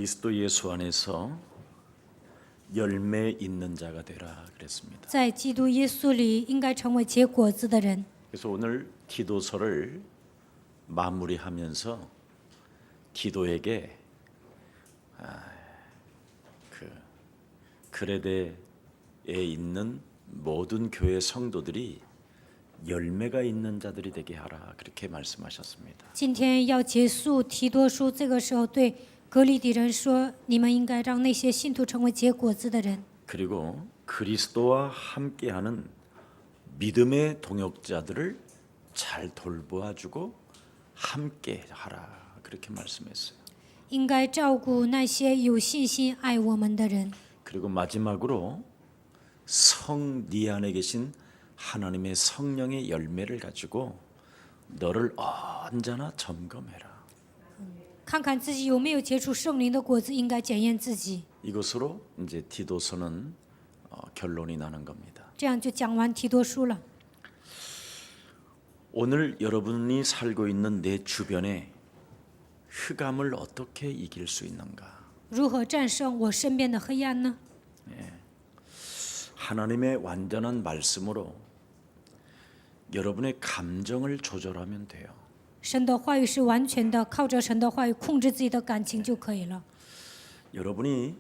그리스도 예수 안에서 열매 있는 자가 되라 그랬습니다. 在基督耶稣里应该成为结果子的人。 그래서 오늘 기도서를 마무리하면서 디도에게 그레데에 있는 모든 교회 성도들이 열매가 있는 자들이 되게 하라 그렇게 말씀하셨습니다. 今天要结束提多书，这个时候对格里底人说：“你们应该让那些信徒成为结果子的人。 그리고 그리스도와 함께하는 믿음의 동역자들을 잘 돌보아주고 함께하라 그렇게 말씀했어요. 应该照顾那些有信心爱我们的人。 그리고 마지막으로 네 안에 계신 하나님의 성령의 열매를 가지고 너를 언제나 점검해라. 看看自己有没有结出圣灵的果子，应该检验自己。 이것으로 이제 디도서는 결론이 나는 겁니다. 这样就讲完提多书了。 오늘 여러분이 살고 있는 내 주변에 흑암을 어떻게 이길 수 있는가? 如何战胜我身边的黑暗呢？ 하나님의 완전한 말씀으로 여러분의 감정을 조절하면 돼요. 神的话语是完全的，靠着神的话语控制自己的感情就可以了。 여러분이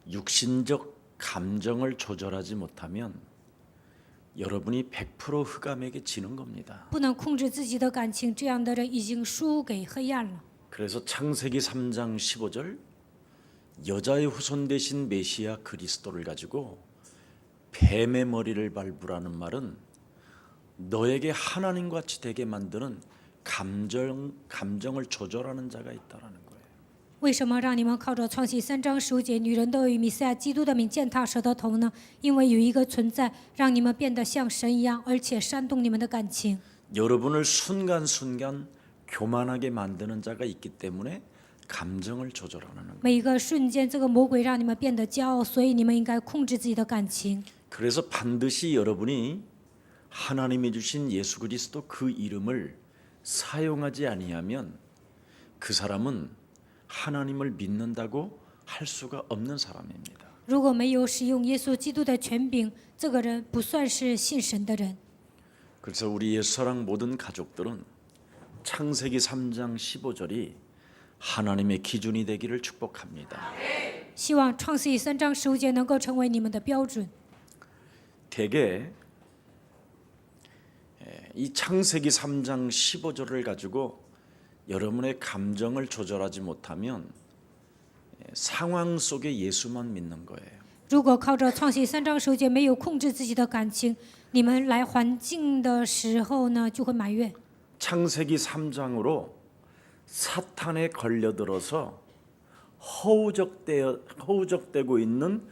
육신적 감정을 조절하지 못하면 여러분이 100% 흑암에게 지는 겁니다. 不能控制自己的感情，这样的人已经输给黑暗了。 그래서 창세기 3장 15절 여자의 후손 되신 메시아 그리스도를 가지고 뱀의 머리를 밟으라는 말은 너에게 하나님과 같이 되게 만드는 감정을 조절하는 자가 있다라는 거예요. 为什么让你们靠着创世3章15节，女人都以弥赛亚基督的名践踏蛇的头呢？因为有一个存在，让你们变得像神一样，而且煽动你们的感情。 여러분을 순간순간 교만하게 만드는 자가 있기 때문에 감정을 조절하는 거예요. 每一个瞬间，这个魔鬼让你们变得骄傲，所以你们应该控制自己的感情。 그래서 반드시 여러분이 하나님이 주신 예수 그리스도 그 이름을 사용하지 아니하면 그 사람은 하나님을 믿는다고 할 수가 없는 사람입니다. 如果没有使用耶稣基督的权柄，这个人不算是信神的人。 그래서 우리 예수사랑 모든 가족들은 창세기 3장 15절이 하나님의 기준이 되기를 축복합니다. 希望创世记3章15节能够成为你们的标准。 대개 이 창세기 3장 15절을 가지고 여러분의 감정을 조절하지 못하면 상황 속에 예수만 믿는 거예요. 如果靠着创世记3章15节没有控制自己的感情，你们来环境的时候呢，就会埋怨。 창세기 3장으로 사탄에 걸려들어서 허우적대고 있는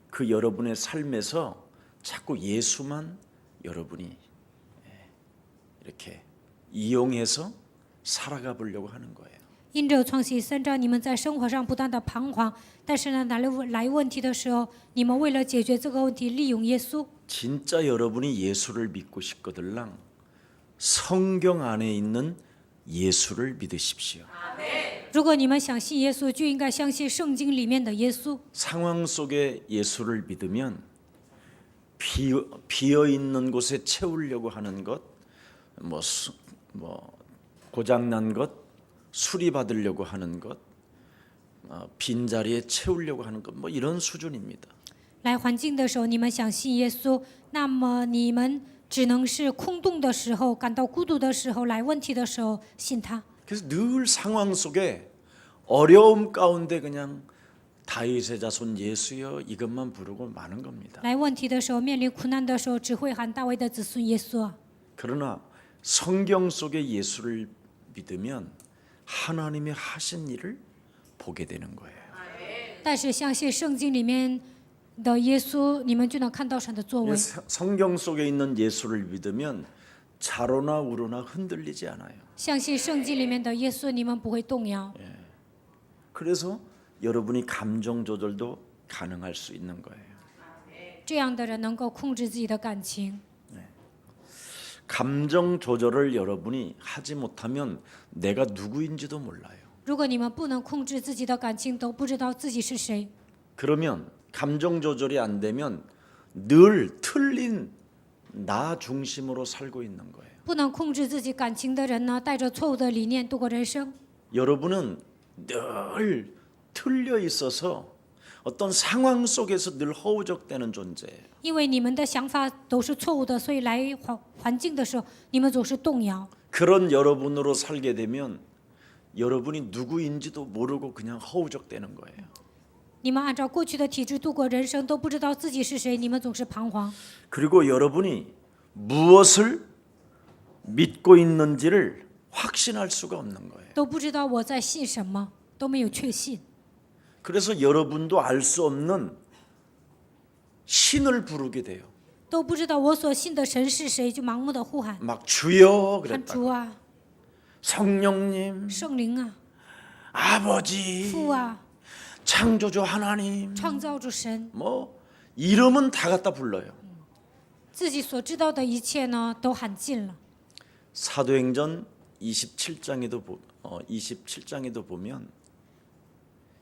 그 여러분의 삶에서 자꾸 예수만 여러분이 이렇게 이용해서 살아가 보려고 하는 거예요. 因着创世记3章，你们在生活上不断的彷徨，但是呢，来问题的时候，你们为了解决这个问题，利用耶稣。 진짜 여러분이 예수를 믿고 싶거들랑 성경 안에 있는 예수를 믿으십시오. 如果你们想信耶稣，就应该相信圣经里面的耶稣。 상황 속에 예수를 믿으면 비어 있는 곳에 채우려고 하는 것, 고장난 것, 수리받으려고 하는 것, 빈 자리에 채우려고 하는 것, 이런 수준입니다. 来环境的时候，你们想信耶稣，那么你们只能是空洞的时候、感到孤独的时候、来问题的时候信他。 그래서 늘 상황 속에 어려움 가운데 그냥 다윗의 자손 예수여 이것만 부르고 마는 겁니다. 来问题的时候，面临苦难的时候，只会喊大卫的子孙耶稣啊。 그러나 성경 속에 예수를 믿으면 하나님의 하신 일을 보게 되는 거예요. 但是相信圣经里面的耶稣，你们就能看到神的作为。 성경 속에 있는 예수를 믿으면 좌로나 우로나 흔들리지 않아요. 相信圣经里面的耶稣，你们不会动摇。 그래서 여러분이 감정 조절도 가능할 수 있는 거예요. 这样的人能够控制自己的感情。 감정 조절을 여러분이 하지 못하면 내가 누구인지도 몰라요. 如果你们不能控制自己的感情，都不知道自己是谁， 그러면 감정 조절이 안 되면 늘 틀린 나 중심으로 살고 있는 거예요. 不能控制自己感情的人呢，带着错误的理念度过人生。 여러분은 늘 틀려 있어서 어떤 상황 속에서 늘 허우적대는 존재예요. 因为你们的想法都是错误的，所以来环境的时候，你们总是动摇。 그런 여러분으로 살게 되면 여러분이 누구인지도 모르고 그냥 허우적대는 거예요. 你们按照过去的体制度过人生，都不知道自己是谁，你们总是彷徨。 그리고 여러분이 무엇을 믿고 있는지를 확신할 수가 없는 거예요. 都不知道我在信什么，都没有确信， 그래서 여러분도 알 수 없는 신을 부르게 돼요. 都不知道我所信的神是谁，就盲目的呼喊 막 주여 喊 그랬다. 主啊、 성령님, 圣灵啊、 아버지, 父啊、 창조주 하나님, 创造主神， 뭐 이름은 다 갖다 불러요. 自己所知道的一切呢，都喊尽了。 사도행전 27장에도 보면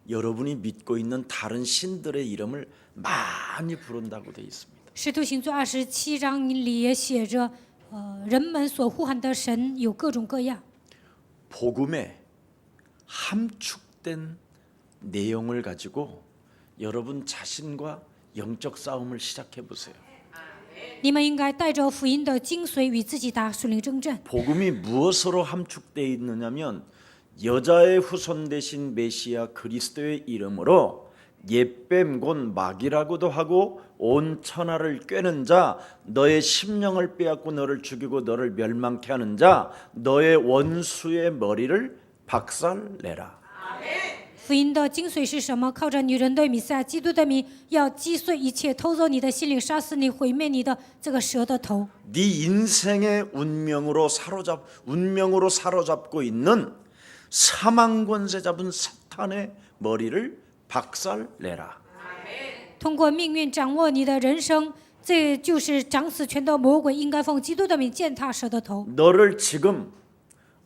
여러분이 믿고 있는 다른 신들의 이름을 많이 부른다고 돼 있습니다. 使徒行传27章里也写着，人们所呼喊的神有各种各样。 복음에 함축된 내용을 가지고 여러분 자신과 영적 싸움을 시작해 보세요. 你们应该带着福音的精髓与自己打属灵征战。 복음이 무엇으로 함축되어 있느냐면 여자의 후손 되신 메시아 그리스도의 이름으로 옛뱀 곧 마귀라고도 하고 온 천하를 꿰는 자 너의 심령을 빼앗고 너를 죽이고 너를 멸망케 하는 자 너의 원수의 머리를 박살내라. 福音的精髓是什么？靠着女人的弥赛亚基督的名，要击碎一切偷走你的心灵、杀死你、毁灭你的这个蛇的头。 네 인생의 운명으로 사로잡고 있는 사망 권세 잡은 사탄의 머리를 박살내라. 通过命运掌握你的人生，这就是掌死权的魔鬼应该奉基督的名践踏蛇的头。 너를 지금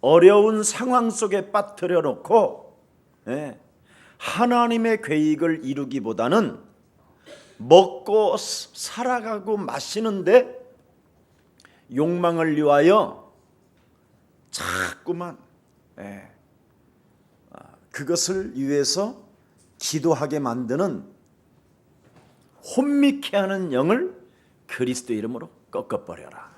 어려운 상황 속에 빠뜨려 놓고 하나님의 계획을 이루기보다는 먹고 살아가고 마시는데 욕망을 위하여 자꾸만 그것을 위해서 기도하게 만드는 혼미케 하는 영을 그리스도 이름으로 꺾어버려라.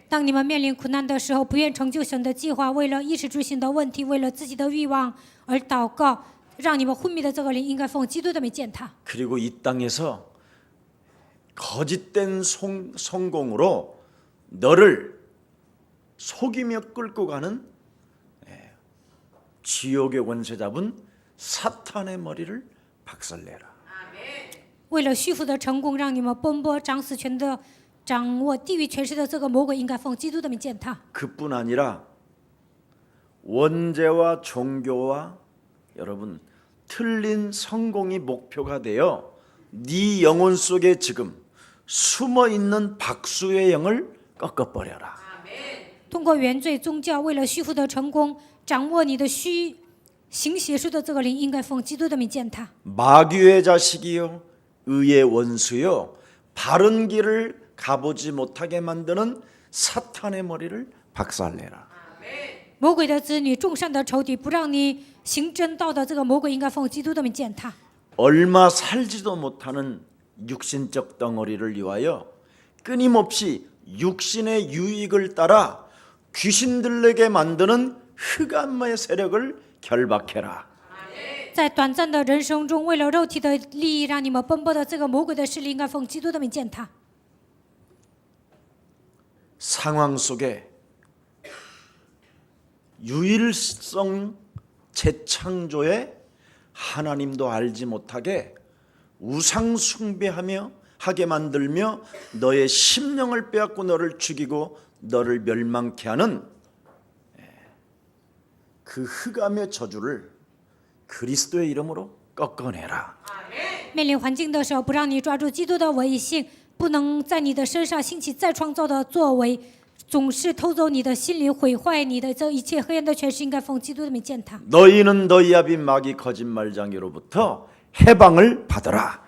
当你们面临苦难的时候，不愿成就神的计划，为了衣食住行的问题，为了自己的欲望而祷告，让你们昏迷的这个灵应该奉基督的名践踏。 그리고 이 땅에서 거짓된 성공으로 너를 속이며 끌고 가는 지옥의 권세 잡은 사탄의 머리를 박살내라. 为了虚浮的成功，让你们奔波掌死权的、掌握地狱权势的这个魔鬼，应该奉基督的名践踏。 그뿐 아니라 원죄와 종교와 여러분 틀린 성공이 목표가 되어 네 영혼 속에 지금 숨어 있는 박수의 영을 꺾어버려라. 通过原罪宗教，为了虚浮的成功，掌握你的行邪术的这个灵，应该奉基督的名践踏。 마귀의 자식이요 의의 원수요 바른 길을 가보지 못하게 만드는 사탄의 머리를 박살내라. 魔鬼的子女，众善的仇敌，不让你行真道的这个魔鬼，应该奉基督的名践踏。 얼마 살지도 못하는 육신적 덩어리를 위하여 끊임없이 육신의 유익을 따라 귀신들에게 만드는 흑암의 세력을 결박해라. 在短暂的人生中，为了肉体的利益，让你们奔波的这个魔鬼的势力，应该奉基督的名践踏。 상황 속에 유일성 재창조에 하나님도 알지 못하게 우상 숭배하며 하게 만들며 너의 심령을 빼앗고 너를 죽이고 너를 멸망케 하는 그 흑암의 저주를 그리스도의 이름으로 꺾어내라. 面临环境的时候，不让你抓住基督的唯一性，不能在你的身上兴起再创造的作为，总是偷走你的心灵，毁坏你的这一切黑暗的权势，应该奉基督的名践踏。 너희는 너희 아비 마귀 거짓말장이로부터 해방을 받으라.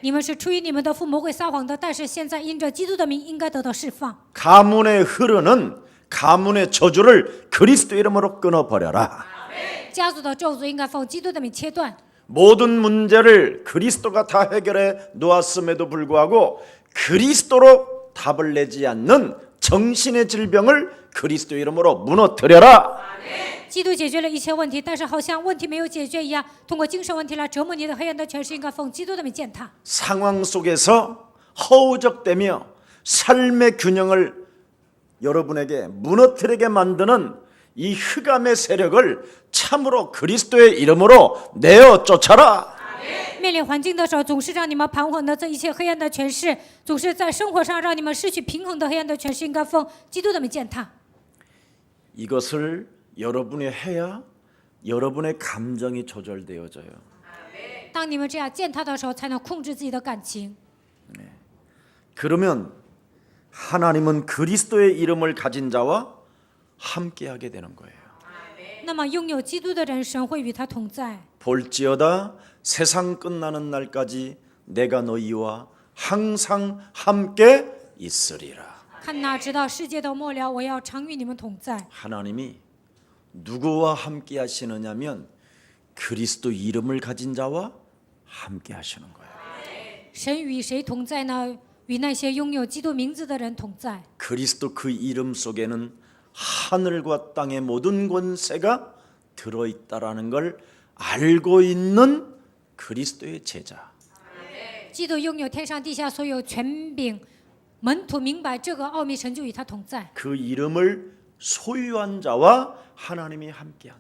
你们是出于你们的父魔鬼撒谎的，但是现在因着基督的名，应该得到释放。 가문에 흐르는 가문의 저주를 그리스도 이름으로 끊어버려라. 家族的咒诅应该奉基督的名切断。 모든 문제를 그리스도가 다 해결해 놓았음에도 불구하고 그리스도로 답을 내지 않는 정신의 질병을 그리스도 이름으로 무너뜨려라. 基督解决了一切问题，但是好像问题没有解决一样，通过精神问题来折磨你的黑暗的权势，应该奉基督的名践踏。 상황 속에서 허우적대며 삶의 균형을 여러분에게 무너뜨리게 만드는 이 흑암의 세력을 참으로 그리스도의 이름으로 내어 쫓아라. 面临环境的时候，总是让你们彷徨的这一切黑暗的权势，总是在生活上让你们失去平衡的黑暗的权势，应该奉基督的名践踏。 이것을 여러분이 해야 여러분의 감정이 조절되어져요. 当你们这样践踏的时候，才能控制自己的感情。 그러면 하나님은 그리스도의 이름을 가진 자와 함께하게 되는 거예요. 那么拥有基督的人，神会与他同在。 볼지어다 세상 끝나는 날까지 내가 너희와 항상 함께 있으리라. 看哪，直到世界的末了，我要常与你们同在。 하나님이 누구와 함께 하시느냐면 그리스도 이름을 가진 자와 함께 하시는 거예요. 神与谁同在呢？与那些拥有基督名字的人同在。 그리스도 그 이름 속에는 하늘과 땅의 모든 권세가 들어있다라는 걸 알고 있는 그리스도의 제자. 基督拥有天上地下所有权柄，门徒明白这个奥秘，神就与他同在。 그 이름을 소유한 자와 하나님이 함께한다.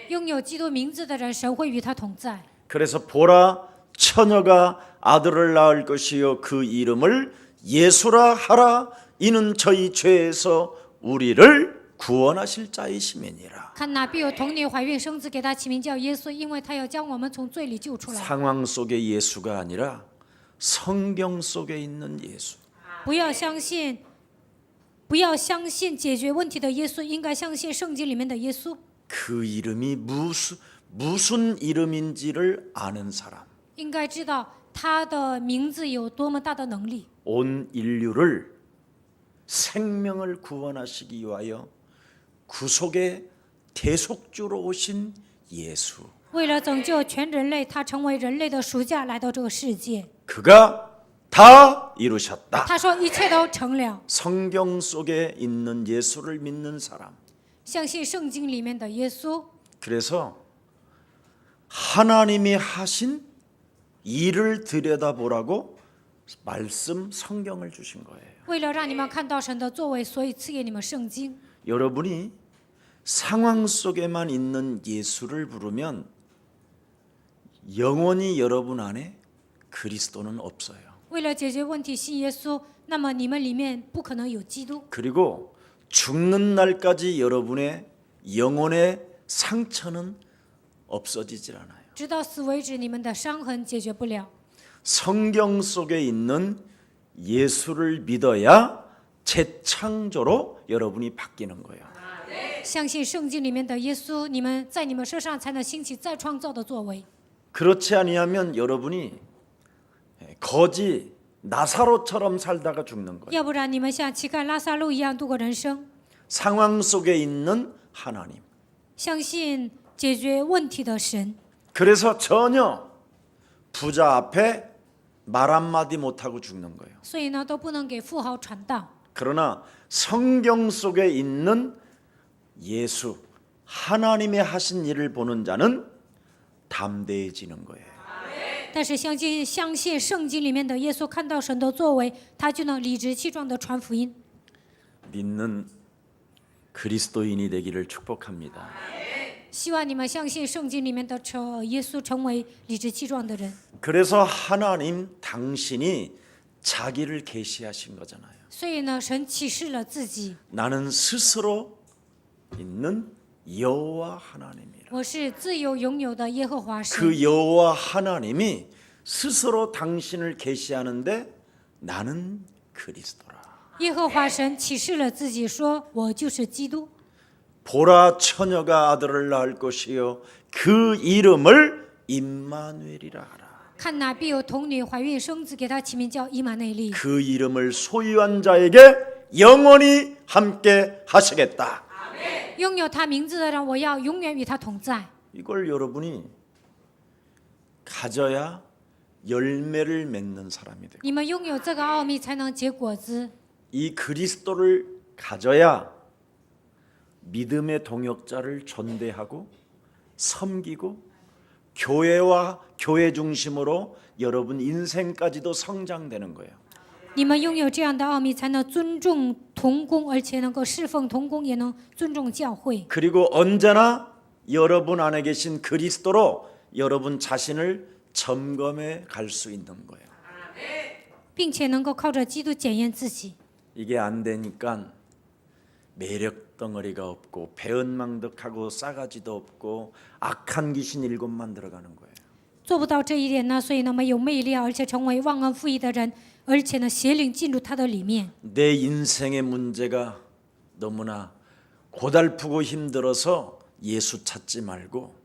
拥有基督名字的人，神会与他同在。 그래서 보라 처녀가 아들을 낳을 것이요 그 이름을 예수라 하라. 이는 저희 죄에서 우리를 구원하실 자이심이니라. 看哪，必有童女怀孕生子，给他起名叫耶稣，因为他要将我们从罪里救出来。 상황 속의 예수가 아니라 성경 속에 있는 예수. 不要相信，不要相信解决问题的耶稣，应该相信圣经里面的耶稣。 그 이름이 무슨 이름인지를 아는 사람. 应该知道他的名字有多么大的能力， 온 인류를 생명을 구원하시기 위하여 구속의 대속주로 오신 예수. 为了拯救全人类，他成为人类的赎价，来到这个世界。 그가 다 이루셨다. 他说一切都成了。 성경 속에 있는 예수를 믿는 사람. 相信圣经里面的耶稣， 그래서 하나님이 하신 일을 들여다보라고 말씀 성경을 주신 거예요. 为了让你们看到神的作为，所以赐给你们圣经。 여러분이 상황 속에만 있는 예수를 부르면 영원히 여러분 안에 그리스도는 없어요. 为了解决问题，信耶稣，那么你们里面不可能有基督。 그리고 죽는 날까지 여러분의 영혼의 상처는 없어지질 않아요. 直到死为止，你们的伤痕解决不了。 성경 속에 있는 예수를 믿어야 재창조로 여러분이 바뀌는 거예요. 相信圣经里面的耶稣，你们在你们身上才能兴起再创造的作为。 그렇지 아니하면 여러분이 거지 나사로처럼 살다가 죽는 거예요. 要不然你们像乞丐拉撒路一样度过人生。 상황 속에 있는 하나님. 相信解决问题的神， 그래서 전혀 부자 앞에 말 한마디 못하고 죽는 거예요. 所以呢都不能给富豪传道。 그러나 성경 속에 있는 예수, 하나님의 하신 일을 보는 자는 담대해지는 거예요. 但是相信圣经里面的耶稣，看到神的作为，他就能理直气壮地传福音。 믿는 그리스도인이 되기를 축복합니다. 希望你们相信圣经里面的耶稣，成为理直气壮的人。 그래서 하나님 당신이 자기를 계시하신 거잖아요. 所以呢，神启示了自己， 나는 스스로 있는 여호와 하나님이라. 我是自由拥有的耶和华神。 그 여호와 하나님이 스스로 당신을 계시하는데 나는 그리스도라. 耶和华神启示了自己说：“我就是基督。 보라 처녀가 아들을 낳을 것이요 그 이름을 임마누엘이라 하라. 看哪，必有童女怀孕生子，给他起名叫以马内利。 그 이름을 소유한 자에게 영원히 함께 하시겠다. 拥有他名字的人，我要永远与他同在。 이걸 여러분이 가져야 열매를 맺는 사람이 되고 你们拥有这个奥秘，才能结果子。 이 그리스도를 가져야 믿음의 동역자를 전대하고 섬기고 교회와 교회 중심으로 여러분 인생까지도 성장되는 거예요. 你们拥有这样的奥秘，才能尊重同工，而且能够侍奉同工，也能尊重教会。 그리고 언제나 여러분 안에 계신 그리스도로 여러분 자신을 점검해 갈 수 있는 거예요. 并且能够靠着基督检验自己。 이게 안 되니까 매력 덩어리가 없고 배은망덕하고 싸가지도 없고 악한 귀신 7만 들어가는 거예요. 做不到这一点呢，所以呢没有魅力，而且成为忘恩负义的人，而且呢邪灵进入他的里面。 내 인생의 문제가 너무나 고달프고 힘들어서 예수 찾지 말고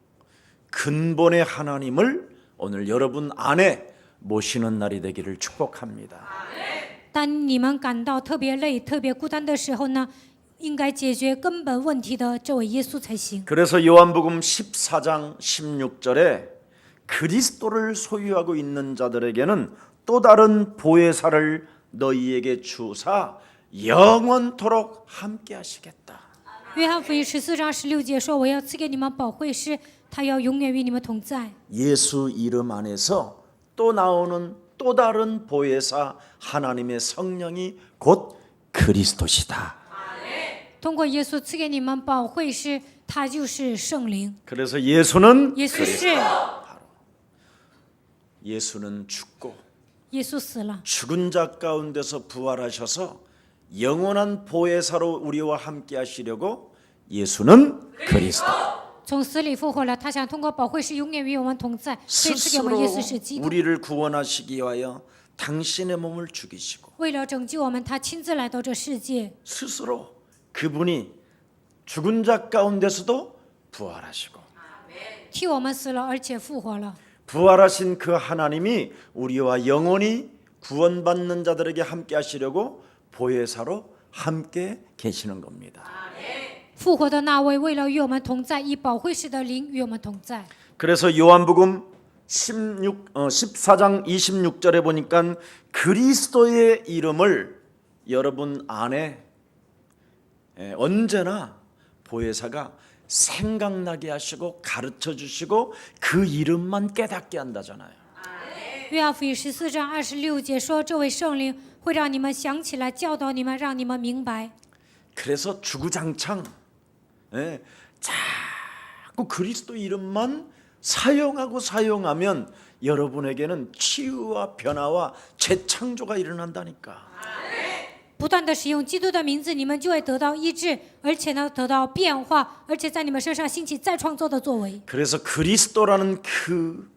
근본의 하나님을 오늘 여러분 안에 모시는 날이 되기를 축복합니다. 当你们感到特别累、特别孤单的时候呢，应该解决根本问题的这位耶稣才行。 그래서 요한복음 14장 16절에 그리스도를 소유하고 있는 자들에게는 또 다른 보혜사를 너희에게 주사 영원토록 함께 하시겠다. 约翰福音14章16节说：“我要赐给你们保惠师，他要永远与你们同在。” 예수 이름 안에서 또 나오는 또 다른 보혜사 하나님의 성령이 곧 그리스도시다. 通过耶稣赐给你们保惠师，他就是圣灵。 그래서 예수는 耶稣是， 예수는 죽고 耶稣死了， 죽은 자 가운데서 부활하셔서 영원한 보혜사로 우리와 함께 하시려고 예수는 그리스도. 从死里复活了。他想通过保惠师永远与我们同在，所以赐给我们 스스로 耶稣是基督。 우리를 구원하시기 위하여 당신의 몸을 죽이시고 为了拯救我们，他亲自来到这世界， 스스로 그분이 죽은 자 가운데서도 부활하시고 替我们死了，而且复活了。 부활하신 그 하나님이 우리와 영원히 구원받는 자들에게 함께 하시려고 보혜사로 함께 계시는 겁니다. 复活的那位为了与我们同在，以保惠师的灵与我们同在。 그래서 요한복음 14장 26절에 보니까 그리스도의 이름을 여러분 안에 언제나 보혜사가 생각나게 하시고 가르쳐 주시고 그 이름만 깨닫게 한다잖아요. 约翰福音14章26节说：“这位圣灵会让你们想起来，教导你们，让你们明白。” 그래서 주구장창 자꾸 그리스도 이름만 사용하면 여러분에게는 치유와 변화와 재창조가 일어난다니까. 不断的使用基督的名字，你们就会得到医治，而且呢得到变化，而且在你们身上兴起再创造的作为。 그래서 그리스도라는 그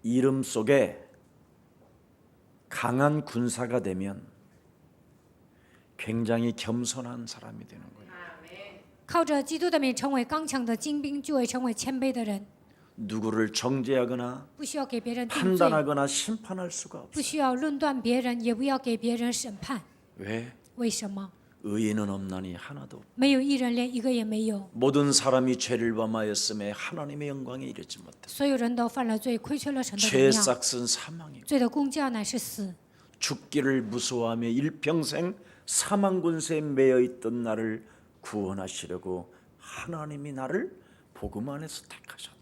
이름 속에 강한 군사가 되면 굉장히 겸손한 사람이 되는 거예요. 靠着基督的名成为刚强的精兵，就会成为谦卑的人， 누구를 정죄하거나 不需要给别人定罪， 판단하거나 심판할 수가 不 없어요. 需要论断别人，也不要给别人审判。 왜? 为什么？ 의인은 없나니 하나도 없고 没有一人，连一个也没有。 모든 사람이 죄를 범하였음에 하나님의 영광에 이르지 못해 所有人都犯了罪，亏缺了神的荣 죄의 耀。 싹은 사망이고 罪的工价乃是死， 죽기를 무서워하며 일평생 사망 군세에 매여 있던 나를 구원하시려고 하나님이 나를 복음 안에서 택하셨다.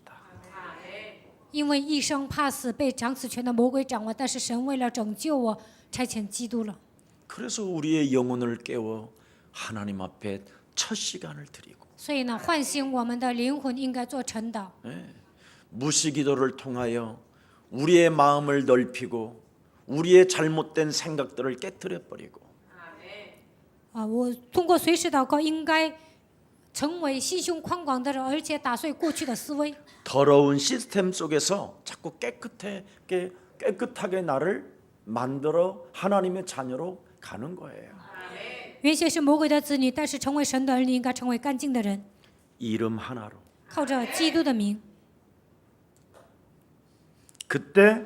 因为一生怕死，被掌死权的魔鬼掌握，但是神为了拯救我，差遣基督了。 그래서 우리의 영혼을 깨워 하나님 앞에 첫 시간을 드리고 所以呢，唤醒我们的灵魂应该做晨祷， 무시기도를 통하여 우리의 마음을 넓히고 우리의 잘못된 생각들을 깨뜨려 버리고 我通过随时祷告，应该成为心胸宽广的人，而且打碎过去的思维。 더러운 시스템 속에서 자꾸 깨끗하게 나를 만들어 하나님의 자녀로 가는 거예요. 原先是魔鬼的子女，但是成为神的儿女应该成为干净的人， 이름 하나로. 靠着基督的名。 그때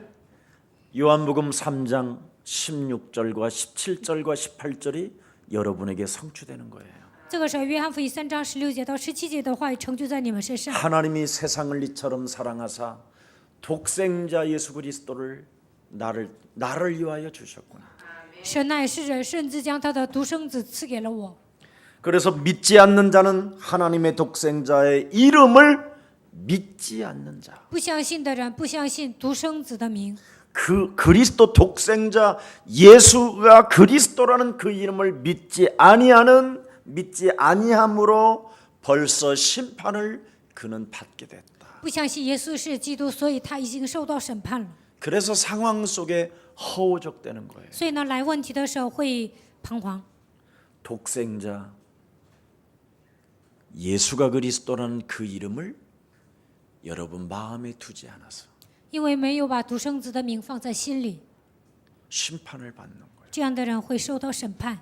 요한복음 3장 16절과 17절과 18절이 여러분에게 성취되는 거예요. 这个时候，约翰福音3章16节到17节的话语成就在你们身上。 하나님이 세상을 이처럼 사랑하사 독생자 예수 그리스도를 나를 위하여 주셨구나. 神乃是人，甚至将他的独生子赐给了我。 그래서 믿지 않는 자는 하나님의 독생자의 이름을 믿지 않는 자. 不相信的人不相信独生子的名， 그 그리스도 독생자 예수가 그리스도라는 그 이름을 믿지 아니함으로 벌써 심판을 그는 받게 됐다. 不相信耶稣是基督，所以他已经受到审判了。 그래서 상황 속에 허우적대는 거예요. 所以呢，来问题的时候会彷徨。 독생자 예수가 그리스도라는 그 이름을 여러분 마음에 두지 않아서 因为没有把独生子的名放在心里， 심판을 받는 거예요. 这样的人会受到审判。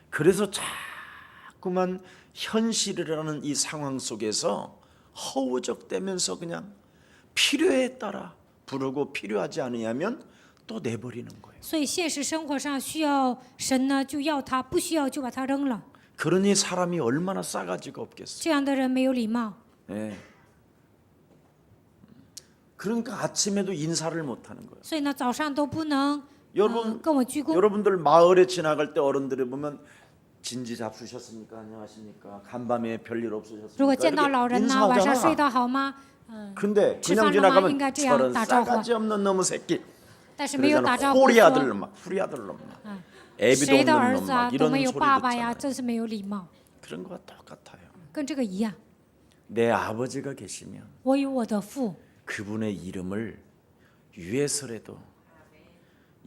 그래서 자꾸만 현실이라는 이 상황 속에서 허우적대면서 그냥 필요에 따라 부르고 필요하지 않으면 또 내버리는 거예요. 所以现实生活上需要神呢，就要他；不需要就把他扔了。 그러니 사람이 얼마나 싸가지가 없겠어요. 这样的人没有礼貌， 예. 그러니까 아침에도 인사를 못 하는 거예요. 所以呢，早上都不能 여러분 跟我鞠躬。 여러분들 마을에 지나갈 때 어른들이 보면 진지 잡수셨습니까? 안녕하십니까? 간밤에 별일 如果 없으셨습니까? 见到老 이렇게 人呢，晚上睡 인사하잖아. 得好吗？ 근데 吃 그냥 饭了吗？应 지나가면 该这样 저런 打招呼。 싸가지 없는 놈의 새끼. 但是没有打 그러잖아. 招呼 호리 아들 说 놈, 후리 아들 놈, 애비도 谁的 없는 儿 놈, 子啊 막 都 이런 没有 소리 爸爸呀， 듣잖아요. 真是没有礼貌， 그런 거와 똑같아요. 跟这个一样。 내 아버지가 계시면 我有我的父， 그분의 이름을 위해서라도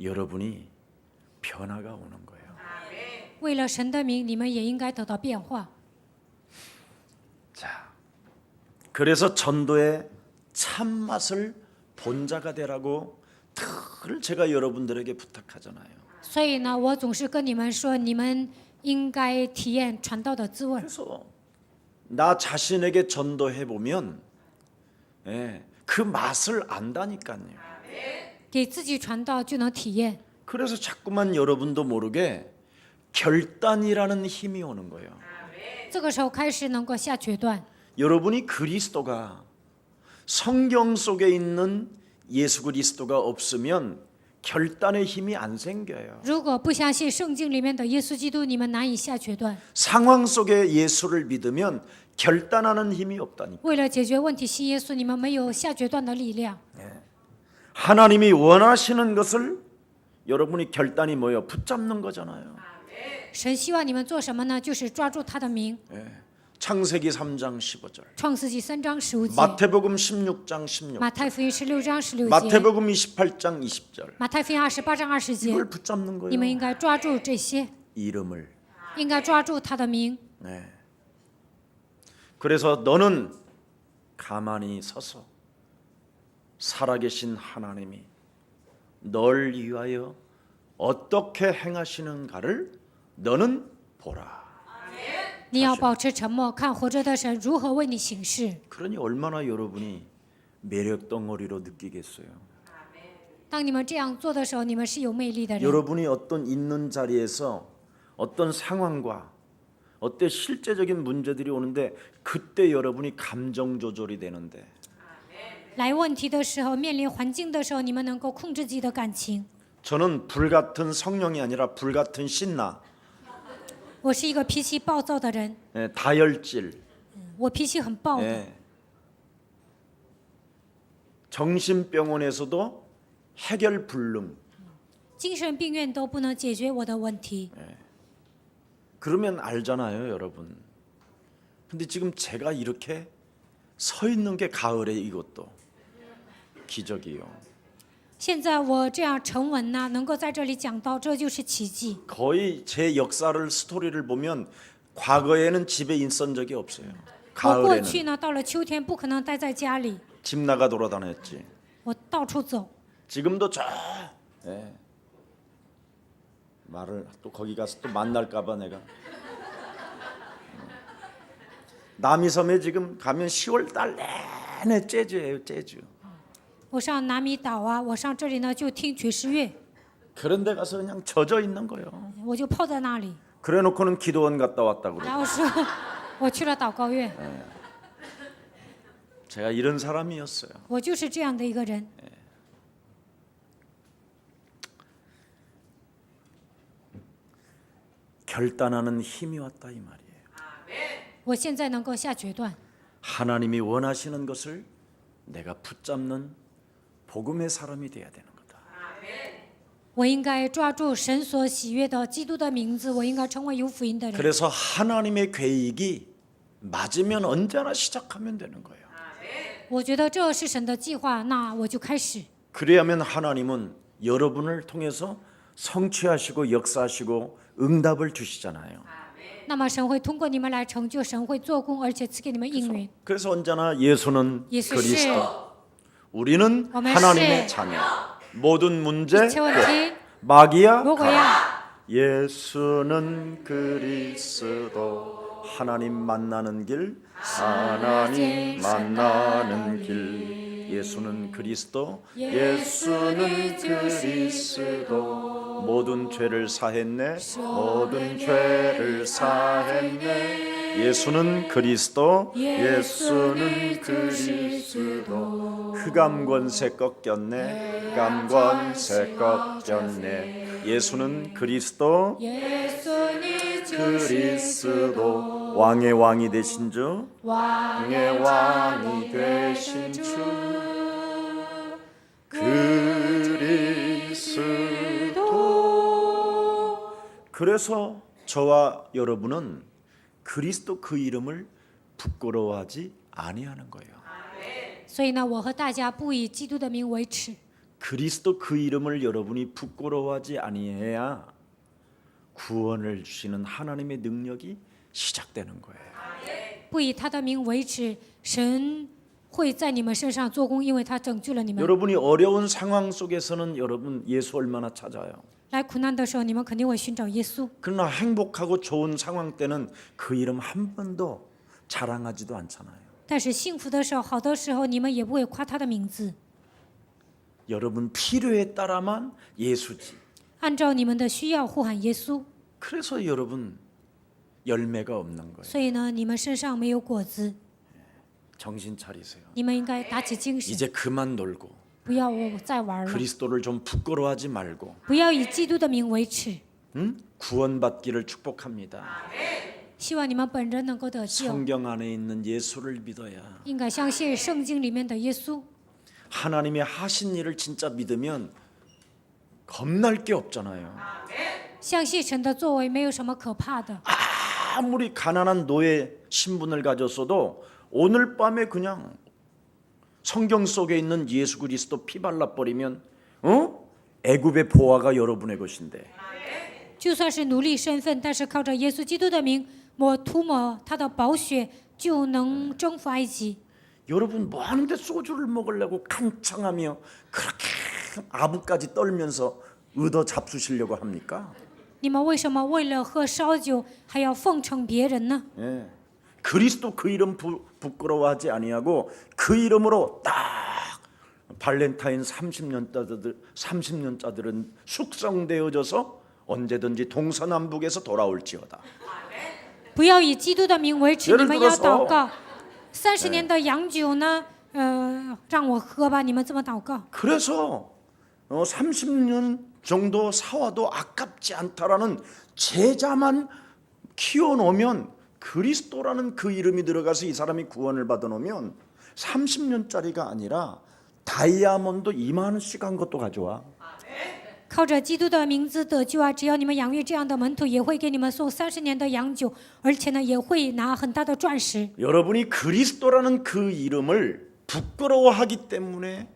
여러분이 변화가 오는 거예요. 为了神的名，你们也应该得到变化。 자, 그래서 전도의 참맛을 본자가 되라고 늘 제가 여러분들에게 부탁하잖아요. 所以呢，我总是跟你们说，你们应该体验传道的滋味。 그래서 나 자신에게 전도해 보면 그 맛을 안다니까요. 给自己传道就能体验。 그래서 자꾸만 여러분도 모르게 결단이라는 힘이 오는 거예요. 这个时候开始能够下决断。 여러분이 그리스도가 성경 속에 있는 예수 그리스도가 없으면 결단의 힘이 안 생겨요. 如果不相信圣经里面的耶稣基督，你们难以下决断。 상황 속에 예수를 믿으면 결단하는 힘이 없다니까. 为了解决问题，信耶稣，你们没有下决断的力量。 하나님이 원하시는 것을 여러분이 결단이 뭐예요? 붙잡는 거잖아요. 神希望你们做什么呢？就是抓住他的名。 창세기 3장 15절. 创世纪3章15节， 마태복음 16장 16절. 马太福音16章16节， 마태복음 28장 20절. 马太福音28章20节， 이걸 붙잡는 你们 거예요. 应该抓住这些， 이름을. 应该抓住他的名。 네. 그래서 너는 가만히 서서 살아계신 하나님이 널 위하여 어떻게 행하시는가를 너는 보라. 你要保持沉默，看活着的神如何为你行事。 그러니 얼마나 여러분이 매력 덩어리로 느끼겠어요. 当你们这样做的时候，你们是有魅力的人。 여러분이 어떤 있는 자리에서 어떤 상황과 어떤 실제적인 문제들이 오는데 그때 여러분이 감정 조절이 되는데 来问题的时候，面临环境的时候，你们能够控制自己的感情。 저는 불같은 성령이 아니라 불같은 신나 我是一个脾气暴躁的人， 다혈질 我脾气很暴的。 정신병원에서도 해결 불능 精神病院都不能解决我的问题。 그러면 알잖아요 여러분. 근데 지금 제가 이렇게 서 있는 게 가을에 이것도 기적이요. 现在我这样沉稳呢，能够在这里讲到，这就是奇迹。 거의 제 역사를 스토리를 보면 과거에는 집에 있었던 적이 없어요. 我过去 가을에는 呢，到了秋天不可能待在家里， 집 나가 돌아다녔지. 我到处走。 지금도 말을 또 거기 가서 또 만날까봐 내가. 남이섬에 지금 가면 10월 달 내내 재즈예요, 재즈. 我上南米岛啊，我上这里呢就听爵士乐， 그런 데 가서 그냥 젖어 있는 거예요. 我就泡在那里， 그래놓고는 기도원 갔다 왔다 然 그러고. 后说我去了祷告院， 제가 이런 사람이었어요. 我就是这样的一个人。 결단하는 힘이 왔다 이 말이에요. 我现在能够下决断， 하나님이 원하시는 것을 내가 붙잡는 복음의 사람이 돼야 되는 거다. 我应该抓住神所喜悦的基督的名字，我应该成为有福音的人。 그래서 하나님의 계획이 맞으면 언제나 시작하면 되는 거예요. 我觉得这是神的计划，那我就开始。 그래야면 하나님은 여러분을 통해서 성취하시고 역사하시고 응답을 주시잖아요. 那么神会通过你们来成就，神会做工，而且赐给你们应允。 그래서 언제나 예수는 예수 그리스도, 우리는 오멘 하나님의 씨. 자녀. 모든 문제 이체 원칙. 마귀야 뭐고야? 예수는 그리스도, 하나님 만나는 길, 하나님 만나는 길. 예수는 그리스도, 예수는 그리스도, 모든 죄를 사했네, 모든 죄를 사했네. 예수는 그리스도, 예수는 그리스도. 흑암 권세 꺾였네, 흑암 권세 꺾였네. 예수는 그리스도, 예수님 그리스도. 왕의 왕이 되신 주, 왕의 왕이 되신 주 그리스도. 그래서 저와 여러분은 그리스도 그 이름을 부끄러워하지 아니하는 거예요. 所以呢，我和大家不以基督的名为耻。 그리스도 그 이름을 여러분이 부끄러워하지 아니해야 구원을 주시는 하나님의 능력이 시작되는 거예요. 不以他的名为耻，神会在你们身上做工，因为他拯救了你们。 여러분이 어려운 상황 속에서는 여러분 예수 얼마나 찾아요. 来苦难的时候，你们肯定会寻找耶稣。 그러나 행복하고 좋은 상황 때는 그 이름 한 번도 자랑하지도 않잖아요. 但是幸福的时候、好的时候，你们也不会夸他的名字。 여러분 필요에 따라만 예수지. 按照你们的需要呼喊耶稣， 그래서 여러분 열매가 없는 거예요. 所以呢，你们身上没有果子， 정신 차리세요. 你们应该打起精神， 이제 그만 놀고 不要再玩了， 그리스도를 좀 부끄러워하지 말고 不要以基督的名为耻。 구원받기를 축복합니다. 希望你们本人能够得救， 성경 안에 있는 예수를 믿어야 应该相信圣经里面的耶稣。 하나님의 하신 일을 진짜 믿으면 겁날 게 없잖아요. 相信神的作为没有什么可怕的。 아무리 가난한 노예 신분을 가졌어도 오늘 밤에 그냥 성경 속에 있는 예수 그리스도 피 발라버리면 애굽의 보화가 여러분의 것인데 就算是奴隶身份，但是靠着耶稣基督的名，涂抹他的宝血，就能征服埃及。 여러분 뭐 하는데 소주를 먹으려고 칸창하며 그렇게 아부까지 떨면서 얻어 잡수시려고 합니까? 你们为什么为了喝烧酒还要奉承别人呢？ 예. 그리스도 그 이름 부끄러워하지 아니하고 그 이름으로 딱 발렌타인 30년자들은 숙성되어져서 언제든지 동서남북에서 돌아올지어다. 不要以基督的名为耻， 예를 你们要 들어서 祷告。30年的洋酒呢？让我喝吧，你们这么祷告。 그래서 30년 정도 사와도 아깝지 않다라는 제자만 키워놓으면 그리스도라는 그 이름이 들어가서 이 사람이 구원을 받아놓으면 30년짜리가 아니라 다이아몬드 2만 원씩 한 것도 가져와. 靠着基督的名字得救啊！只要你们养育这样的门徒，也会给你们送30年的洋酒，而且呢，也会拿很大的钻石。 여러분이 그리스도라는 그 이름을 부끄러워하기 때문에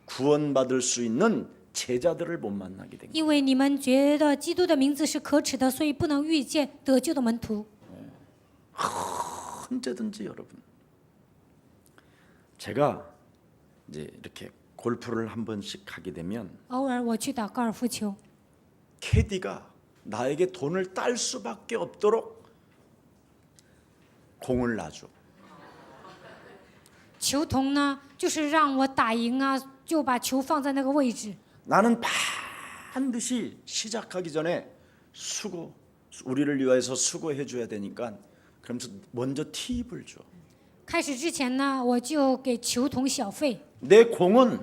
구원받을 수 있는 제자들을 못 만나게 된 거예요. 因为你们觉得基督的名字是可耻的，所以不能遇见得救的门徒。 언제든지 여러분. 제가 이제 이렇게 골프를 한 번씩 하게 되면 偶尔我去打高尔夫球， 캐디가 나에게 돈을 딸 수밖에 없도록 공을 놔줘. 球童呢，就是让我打赢啊，就把球放在那个位置。 나는 반드시 시작하기 전에 우리를 위해서 수고해 줘야 되니까 그러면서 먼저 팁을 줘. 开始之前呢，我就给球童小费。 내 공은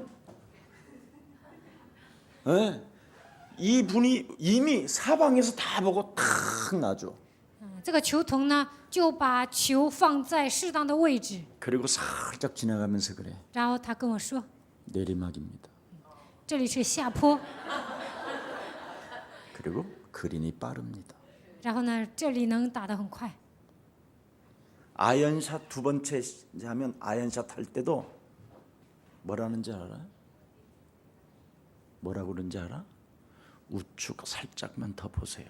이분이 이미 사방에서 다 보고 탁 놔줘. 这个球童呢，就把球放在适当的位置， 그리고 살짝 지나가면서 그래. 然后他跟我说 내리막입니다. 这里是下坡， 그리고 그린이 빠릅니다. 然后呢这里能打得很快。 아이언샷 두 번째 하면 아이언샷 할 때도 뭐라는지 알아? 뭐라고 그러는지 알아? 우측 살짝만 더 보세요.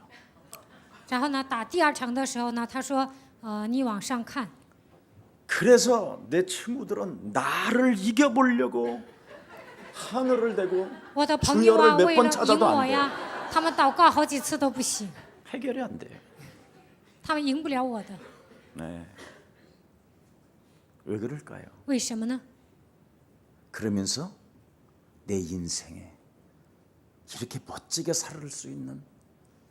然后呢打第二场的时候呢，他说你往上看。 그래서 내 친구들은 나를 이겨보려고 하늘을 대고 我的朋友啊， 주여를 몇 为 번 了赢 찾아도 我 안 돼. 呀，他们祷告好几次都不行， 해결이 안 돼. 他们赢不了我的。 네. 왜 그럴까요? 为什么呢？ 그러면서 내 인생에 이렇게 멋지게 살을 수 있는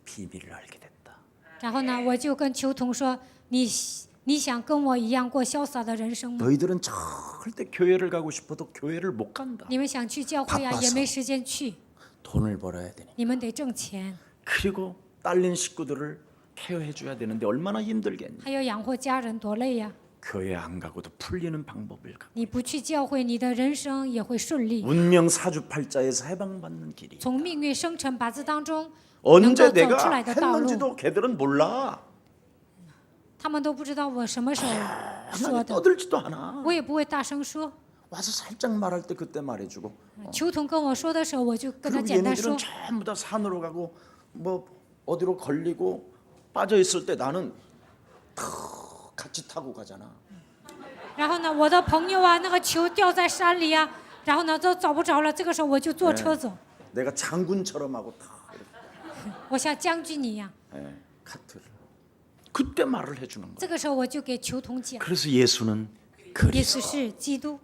비밀을 알게 됐다. 然后呢，我就跟球童说：“你想跟我一样过潇洒的人生吗？ 너희들은 절대 교회를 가고 싶어도 교회를 못 간다. 你们想去教会啊， 바빠서 也没时间去， 돈을 벌어야 되니. 你们得挣钱， 그리고 딸린 식구들을 케어해 줘야 되는데 얼마나 힘들겠니? 还要养活家人，多累呀！ 교회 안 가고도 풀리는 방법을 가. 你不去教会，你的人生也会顺利。 운명 사주팔자에서 해방받는 길이. 从命运生辰八字当中， 언제 能够走出 내가 来的道路， 했는지도 걔들은 몰라. 他们都不知道我什么时候说 하나님 的， 떠들지도 않아. 我也不会大声说。 와서 살짝 말할 때 그때 말해주고. 球童跟我说的时候，我就跟他 그리고 简单说 얘네들은 。 전부 다 산으로 가고 뭐 어디로 걸리고 빠져 있을 때 나는 탁 같이 타고 가잖아. 然后呢，我的朋友啊，那个球掉在山里呀、然后呢都找不着了，这个时候我就坐车走， 내가 장군처럼 하고 탁 이렇게 我像将军一样。 카트를. 그때 말을 해주는 거야. 这个时候我就给球童讲， 그래서 예수는 耶稣 그리스도. 是基督，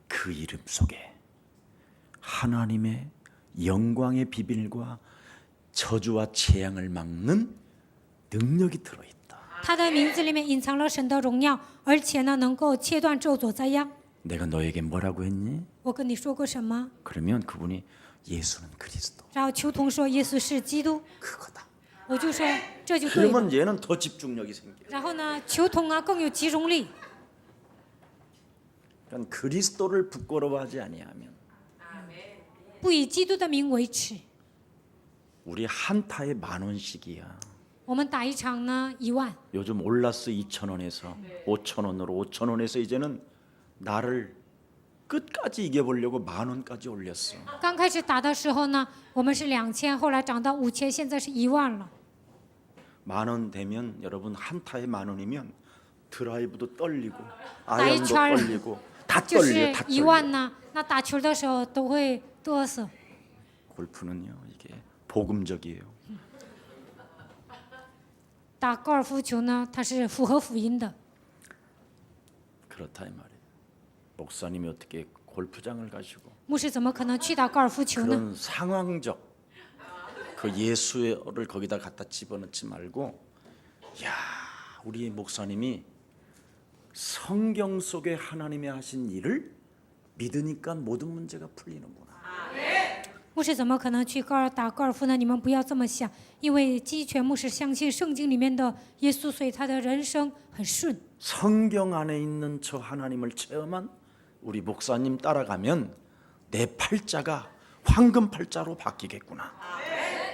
그 이름 속에 하나님의 영광의 비밀과 저주와 재앙을 막는 능력이 들어있다. 他的名字里面隐藏了神的荣耀，而且呢能够切断咒诅灾殃。 내가 너에게 뭐라고 했니? 我跟你说过什么？ 그러면 그분이 예수는 그리스도. 然后球童说耶稣是基督， 그거다. 我就说这就对了。 그러면 얘는 더 집중력이 생겨. 然后呢，球童啊更有集中力。 그러니까 그리스도를 부끄러워하지 아니하면 不以基督的名为耻。 우리 한타에 10,000원씩이야. 我们打一场呢1万， 요즘 올랐어 2,000원에서 5,000원으로 5,000원에서 이제는 나를 끝까지 이겨보려고 10,000원까지 올렸어. 刚开始打的时候呢，我们是2000，后来涨到5000，现在是1万了。 10,000원 되면 여러분 한타에 10,000원이면 드라이브도 떨리고 打一 아이언도 圈儿 떨리고 다 就是 떨려 다 1万 떨려. 呢，那打球的时候都会嘚瑟。 골프는요 이게 복음적이에요. 打高尔夫球呢，它是符合福音的。 그렇다 이 말이에요. 목사님이 어떻게 골프장을 가시고 牧师怎么可能去打高尔夫球呢？ 그런 상황적 그 예수를 거기다 갖다 집어넣지 말고 야 우리 목사님이 성경 속에 하나님이 하신 일을 믿으니까 모든 문제가 풀리는구나. 牧师怎么可能去打高尔夫呢？你们不要这么想，因为基全牧师相信圣经里面的耶稣，所以他的人生很顺。 성경 안에 있는 저 하나님을 체험한 우리 목사님 따라가면 내 팔자가 황금 팔자로 바뀌겠구나.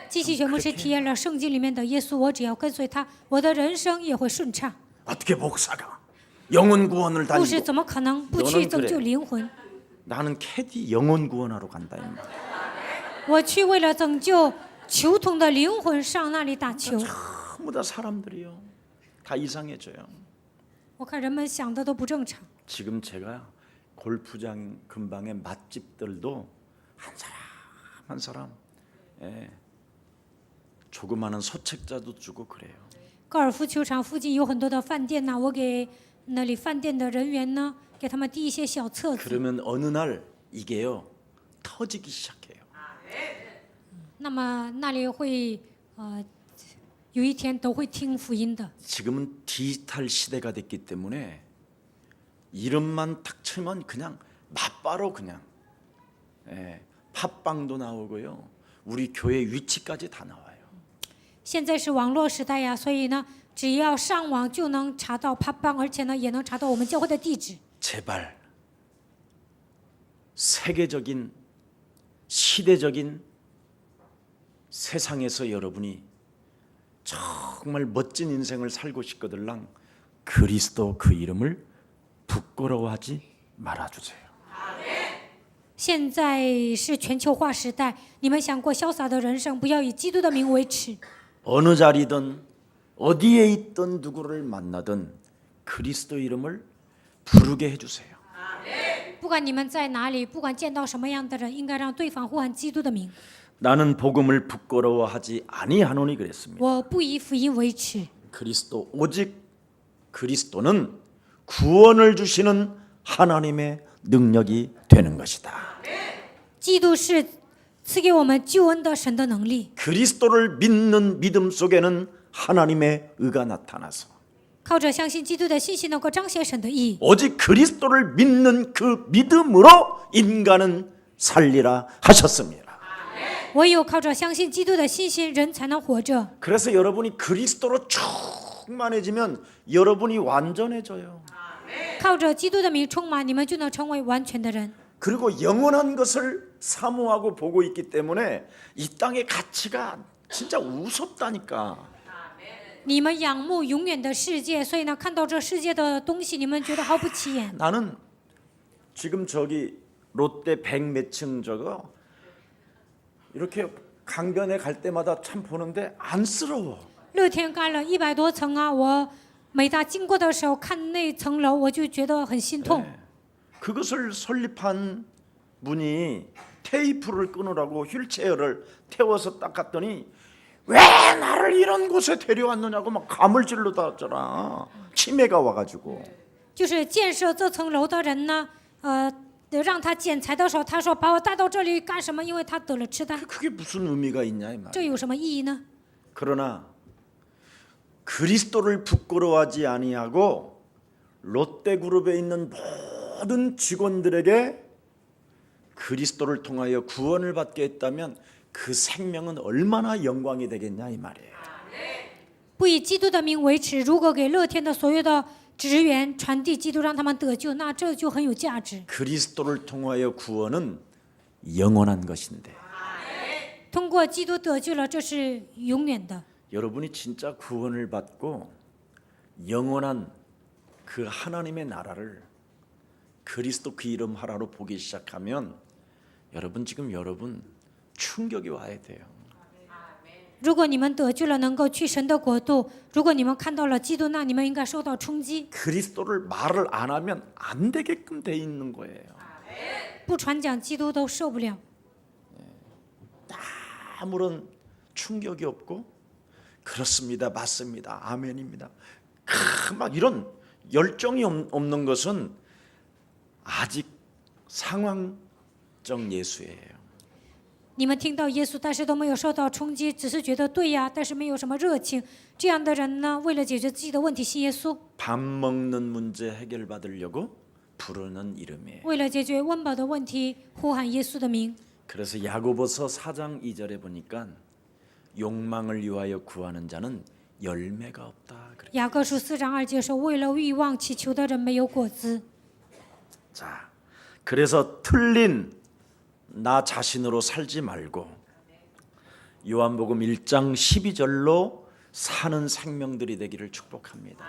基奇全牧师体验了圣经里面的耶稣，我只要跟随他，我的人生也会顺畅。 어떻게 목사가 영혼 구원을 牧师 다니고 怎么可能不去拯救灵魂？ 나는 캐디 영혼 구원하러 간다 임마. 我去为了拯救球童的灵魂上那里打球。 전부 다 사람들이요. 다 이상해져요. 我看人们想的都不正常。 지금 제가 골프장 근방의 맛집들도 한 사람 한 사람 조그마한 소책자도 주고 그래요. 高尔夫球场附近有很多的饭店呐，我给那里饭店的人员呢，给他们递一些小册子。 그러면 어느 날 이게요 터지기 시작해요. 那么那里会有一天都会听福音的。 지금은 디지털 시대가 됐기 때문에 이름만 탁 치면 그냥 맞바로 그냥 팟빵도 나오고요. 우리 교회 위치까지 다 나와요. 现在是网络时代呀，所以呢，只要上网就能查到팟빵，而且呢，也能查到我们教会的地址。 제발 세계적인 시대적인 세상에서 여러분이 정말 멋진 인생을 살고 싶거들랑 그리스도 그 이름을 부끄러워하지 말아주세요. 现在是全球化时代，你们想过潇洒的人生，不要以基督的名为耻。 어느 자리든 어디에 있든 누구를 만나든 그리스도 이름을 부르게 해주세요. 不管你们在哪里，不管见到什么样的人，应该让对方呼喊基督的名。 나는 복음을 부끄러워하지 아니하노니 그랬습니다. 我不以福音为耻。 그리스도 오직 그리스도는 구원을 주시는 하나님의 능력이 되는 것이다. 基督是赐给我们救恩的神的能力。 그리스도를 믿는 믿음 속에는 하나님의 의가 나타나서 靠着相信基督的信心，能够彰显神的义。 오직 그리스도를 믿는 그 믿음으로 인간은 살리라 하셨습니다. 唯有靠着相信基督的信心，人才能活着。 그래서 여러분이 그리스도로 충만해지면 여러분이 완전해져요. 靠着基督的名充满，你们就能成为完全的人。 그리고 영원한 것을 사모하고 보고 있기 때문에 이 땅의 가치가 진짜 우습다니까. 你们仰慕永远的世界，所以呢，看到这世界的东西，你们觉得毫不起眼。 나는 지금 저기 롯데 100몇 층 저거 이렇게 강변에 갈 때마다 참 보는데 안쓰러워. 乐天盖了100多层啊，我每当经过的时候看那层楼，我就觉得很心痛。 그것을 설립한 분이 테이프를 끊으라고 휠체어를 태워서 닦았더니 왜 나를 이런 곳에 데려왔느냐고 막 감을 질러다잖아. 치매가 와가지고. 就是建设这层楼的人呢，让他剪裁的时候，他说把我带到这里干什么？因为他得了痴呆。 그게 무슨 의미가 있냐 이 말. 这有什么意义呢？ 그러나 그리스도를 부끄러워하지 아니하고 롯데그룹에 있는 모든 직원들에게 그리스도를 통하여 구원을 받게 했다면 그 생명은 얼마나 영광이 되겠냐 이 말이에요. 不以基督的名为耻，如果给乐天的所有的职员传递基督，让他们得救，那这就很有价值。 그리스도를 통하여 구원은 영원한 것인데 通过基督得救了，这是永远的。 여러분이 진짜 구원을 받고 영원한 그 하나님의 나라를 그리스도 그 이름 하나로 보기 시작하면 여러분 지금 여러분 충격이 와야 돼요. 如果你们得救了，能够去神的国度，如果你们看到了基督，那你们应该受到冲击。 그리스도를 말을 안 하면 안 되게끔 돼 있는 거예요. 不传讲基督都受不了。 아무런 충격이 없고 그렇습니다, 맞습니다, 아멘입니다. 막 이런 열정이 없는 것은 아직 상황적 예수예요. 你们听到耶稣，但是都没有受到冲击，只是觉得对呀，但是没有什么热情。这样的人呢，为了解决自己的问题信耶稣， 밥 먹는 문제 해결받으려고 부르는 이름이에요. 为了解决温饱的问题，呼喊耶稣的名。 그래서 야고보서 4장 2절에 보니까 욕망을 위하여 구하는 자는 열매가 없다. 그래. 雅各书4章2节说：“为了欲望祈求的人没有果子。” 자, 그래서 틀린 나 자신으로 살지 말고 요한복음 1장 12절로 사는 생명들이 되기를 축복합니다.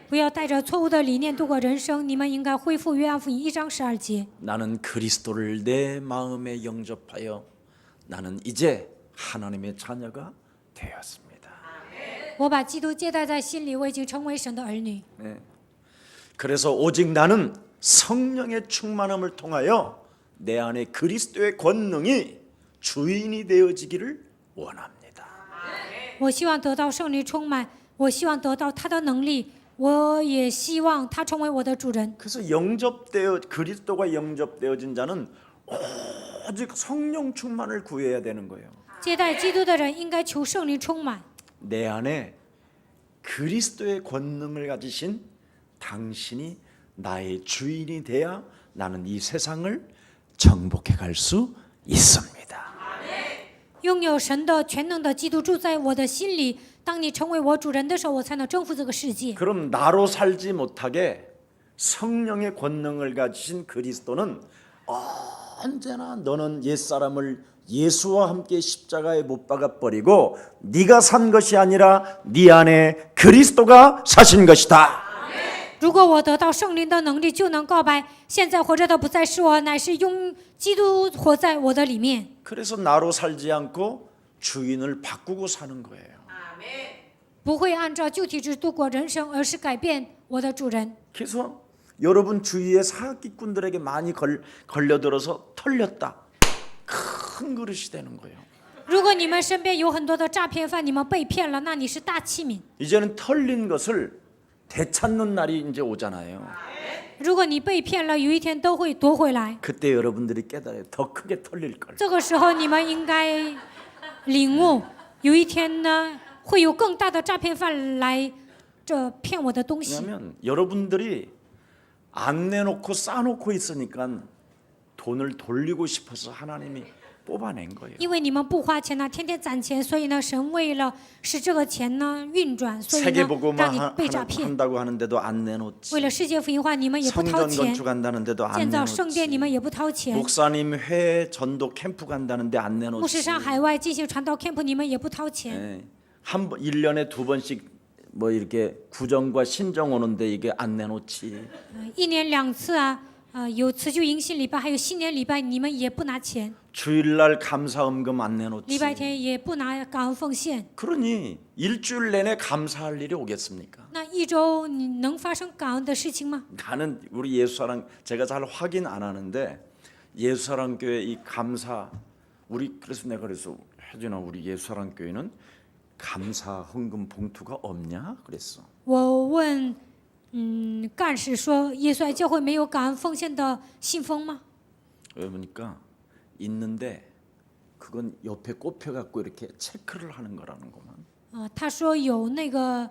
不要带着错误的理念度过人生，你们应该恢复约翰福音1章12节。 나는 그리스도를 내 마음에 영접하여 나는 이제 하나님의 자녀가 되었습니다. 我把基督接待在心里，我已经成为神的儿女。 그래서 오직 나는 성령의 충만함을 통하여 내 안에 그리스도의 권능이 주인이 되어지기를 원합니다. 我希望得到圣灵充满，我希望得到他的能力，我也希望他成为我的主人。 그래서 그리스도가 영접되어진 자는 오직 성령 충만을 구해야 되는 거예요. 接待基督的人应该求圣灵充满。 내 안에 그리스도의 권능을 가지신 당신이 나의 주인이 돼야 나는 이 세상을 정복해 갈 수 있습니다. 拥有神的全能的基督住在我的心里，当你成为我主人的时候，我才能征服这个世界。 그럼 나로 살지 못하게 성령의 권능을 가지신 그리스도는 언제나 너는 옛사람을 예수와 함께 십자가에 못 박아 버리고 네가 산 것이 아니라 네 안에 그리스도가 사신 것이다. 如果我得到圣灵的能力，就能告白：现在活着的不再是我，乃是用基督活在我的里面。 그래서 나로 살지 않고 주인을 바꾸고 사는 거예요. 不会按照旧体制度过人生，而是改变我的主人。 그래서 여러분 주위의 사기꾼들에게 많이 걸려들어서 털렸다. 큰 그릇이 되는 거예요. 如果你们身边有很多的诈骗犯，你们被骗了，那你是大器皿。 이제는 털린 것을 되찾는 날이 이제 오잖아요. 如果你被骗了，有一天都会夺回来。 그때 여러분들이 깨달아요. 더 크게 털릴 걸. 这个时候你们应该领悟，有一天呢，会有更大的诈骗犯来这骗我的东西。 왜냐하면 여러분들이 안 내놓고 싸놓고 있으니까 돈을 돌리고 싶어서 하나님이 뽑아낸 거예요. 因为你们不花钱呢，天天攒钱，所以呢，神为了使这个钱呢运转，所以呢， 세계복음화 让你被诈骗。 한다고 하는데도 안 내놓지. 为了世界福音化，你们也不掏 성전 钱； 건축한다는데도 안 建造圣殿，你 내놓지. 们也不掏钱； 목사님 회에 전도 캠프 간다는데 안 牧师 내놓지. 上海外进行传道 camp， 你们也不掏钱。 예. 1년에 2번씩 뭐 이렇게 구정과 신정 오는데 이게 안 내놓지. 一年2次啊，有辞旧迎新礼拜，还有新年礼拜，你们也不拿钱； 주일날 감사음금 안 내놓지. 礼拜天也不拿感恩奉献。 그러니 일주일 내내 감사할 일이 오겠습니까? 那一周你能发生感恩的事情吗？ 나는 우리 예수사랑 제가 잘 확인 안 하는데 예수사랑 교회 이 감사 우리 그래서 내가 그래서 혜진아 우리 예수사랑 교회는 감사 헌금 봉투가 없냐 그랬어. 我问，干事说，耶稣爱教会没有感恩奉献的信封吗？ 왜 보니까 있는데 그건 옆에 꼽혀 갖고 이렇게 체크를 하는 거라는 거만. 他说有那个，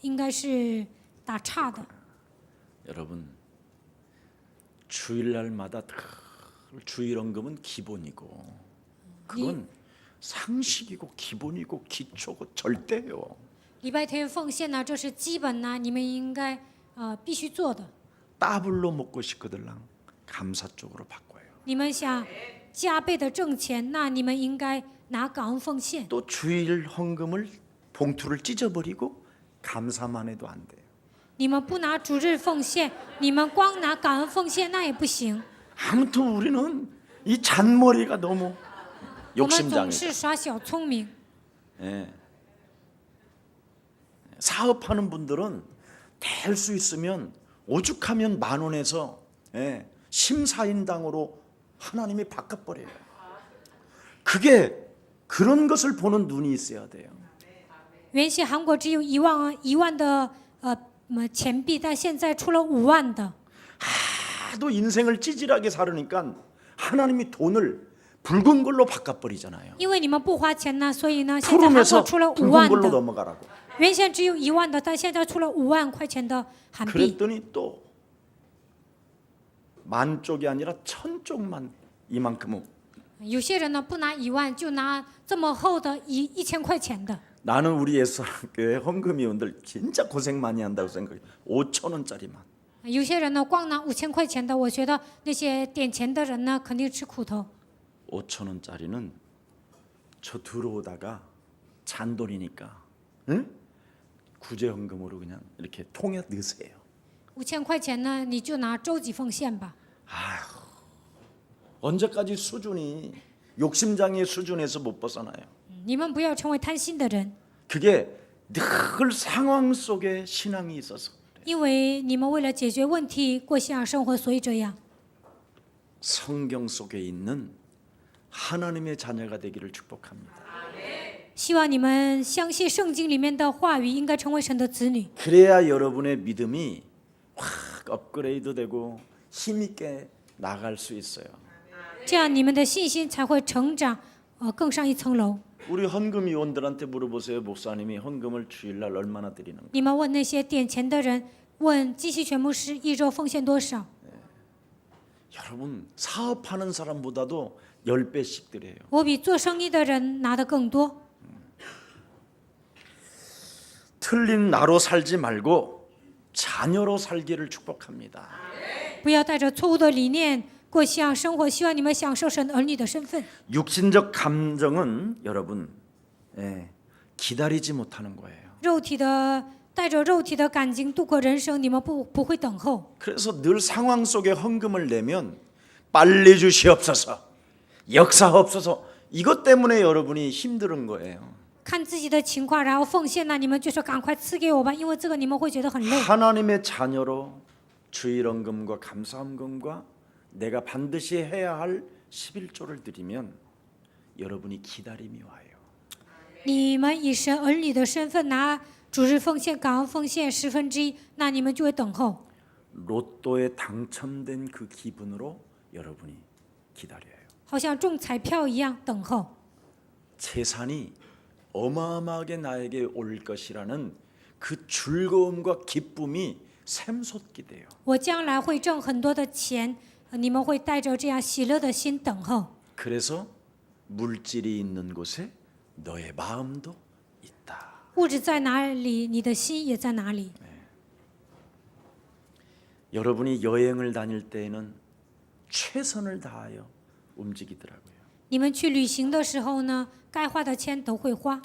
应该是打岔的。 여러분 주일날마다 주일 헌금은 기본이고 그건 상식이고 기본이고 기초고 절대요. 礼拜天奉献呢，这是基本呢，你们应该必须做的。 따블로 먹고 싶거들랑 감사 쪽으로 바꿔요. 你们想加倍的挣钱，那你们应该拿感恩奉献。 또 주일 헌금을 봉투를 찢어버리고 감사만 해도 안 돼요. 你们不拿主日奉献，你们光拿感恩奉献那也不行。 아무튼 우리는 이 잔머리가 너무 我们总 욕심장이다. 是耍小聪明。 예. 사업하는 분들은 될 수 있으면 오죽하면 10,000원에서 예, 심사인당으로 하나님이 바꿔버려요. 그게 그런 것을 보는 눈이 있어야 돼요. 原先韩国只有1万的钱币，但现在出了5万的。 하도 인생을 찌질하게 살으니까 하나님이 돈을 붉은 걸로 바꿔버리잖아요. 因为你们不花钱呢，所以呢，现在韩 푸름에서 国出了5 붉은 万 걸로 的。 넘어가라고. 原先只有1万的，但现在出了5万块钱的韩币。 그랬더니 또 10,000쪽이 아니라 1,000쪽만 이만큼은. 有些人呢不拿1万，就拿这么厚的1000块钱的。 나는 우리 예수사랑교회 헌금위원들 진짜 고생 많이 한다고 생각해. 5,000원짜리만. 有些人呢光拿5000块钱的，我觉得那些点钱的人呢肯定吃苦头。 5,000원짜리는 저 들어오다가 잔돈이니까, 응? 구제 헌금으로 그냥 이렇게 통에 넣으세요. 5000块钱呢，你就拿周几奉献吧。 언제까지 수준이 욕심장애의 수준에서 못 벗어나요. 你们不要成为贪心的人， 그게 늘 상황 속에 신앙이 있어서. 因为你们为了解决问题过信仰生活，所以这样。 성경 속에 있는 하나님의 자녀가 되기를 축복합니다. 希望你们相信圣经里面的话语，应该成为神的子女。 그래야 여러분의 믿음이 확 업그레이드되고 힘 있게 나갈 수 있어요. 这样你们的信心才会成长，更上一层楼。 우리 헌금 위원들한테 물어보세요. 목사님이 헌금을 주일날 얼마나 드리는가? 你们问那些点钱的人，问金希全牧师一周奉献多少？ 여러분 사업하는 사람보다도 10배씩 드려요. 我比做生意的人拿的更多。 틀린 나로 살지 말고 자녀로 살기를 축복합니다. 不要带着错误的理念过像生活，希望你们享受神儿女的身份。 육신적 감정은 여러분 기다리지 못하는 거예요. 肉体的带着肉体的感情度过人生，你们不会等候。 그래서 늘 상황 속에 헌금을 내면 빨리 주시옵소서, 역사하옵소서 이것 때문에 여러분이 힘든 거예요. 看自己的情况，然后奉献呢，你们就说赶快赐给我吧，因为这个你们会觉得很累。 하나님의 자녀로 주일헌금과 감사헌금과 내가 반드시 해야 할 11조를 드리면 여러분이 기다림이 와요. 你们以神儿女的身份拿主日奉献、感恩奉献1/10，那你们就会等候， 로또에 당첨된 그 기분으로 여러분이 기다려요. 好像中彩票一样等候。 재산이 어마어마하게 나에게 올 것이라는 그 즐거움과 기쁨이 샘솟게 돼요. 我将来会挣很多的钱，你们会带着这样喜乐的心等候。 그래서 물질이 있는 곳에 너의 마음도 있다. 物质在哪里，你的心也在哪里。 여러분이 여행을 다닐 때에는 최선을 다하여 움직이더라고요. 你们去旅行的时候呢，该花的钱都会花。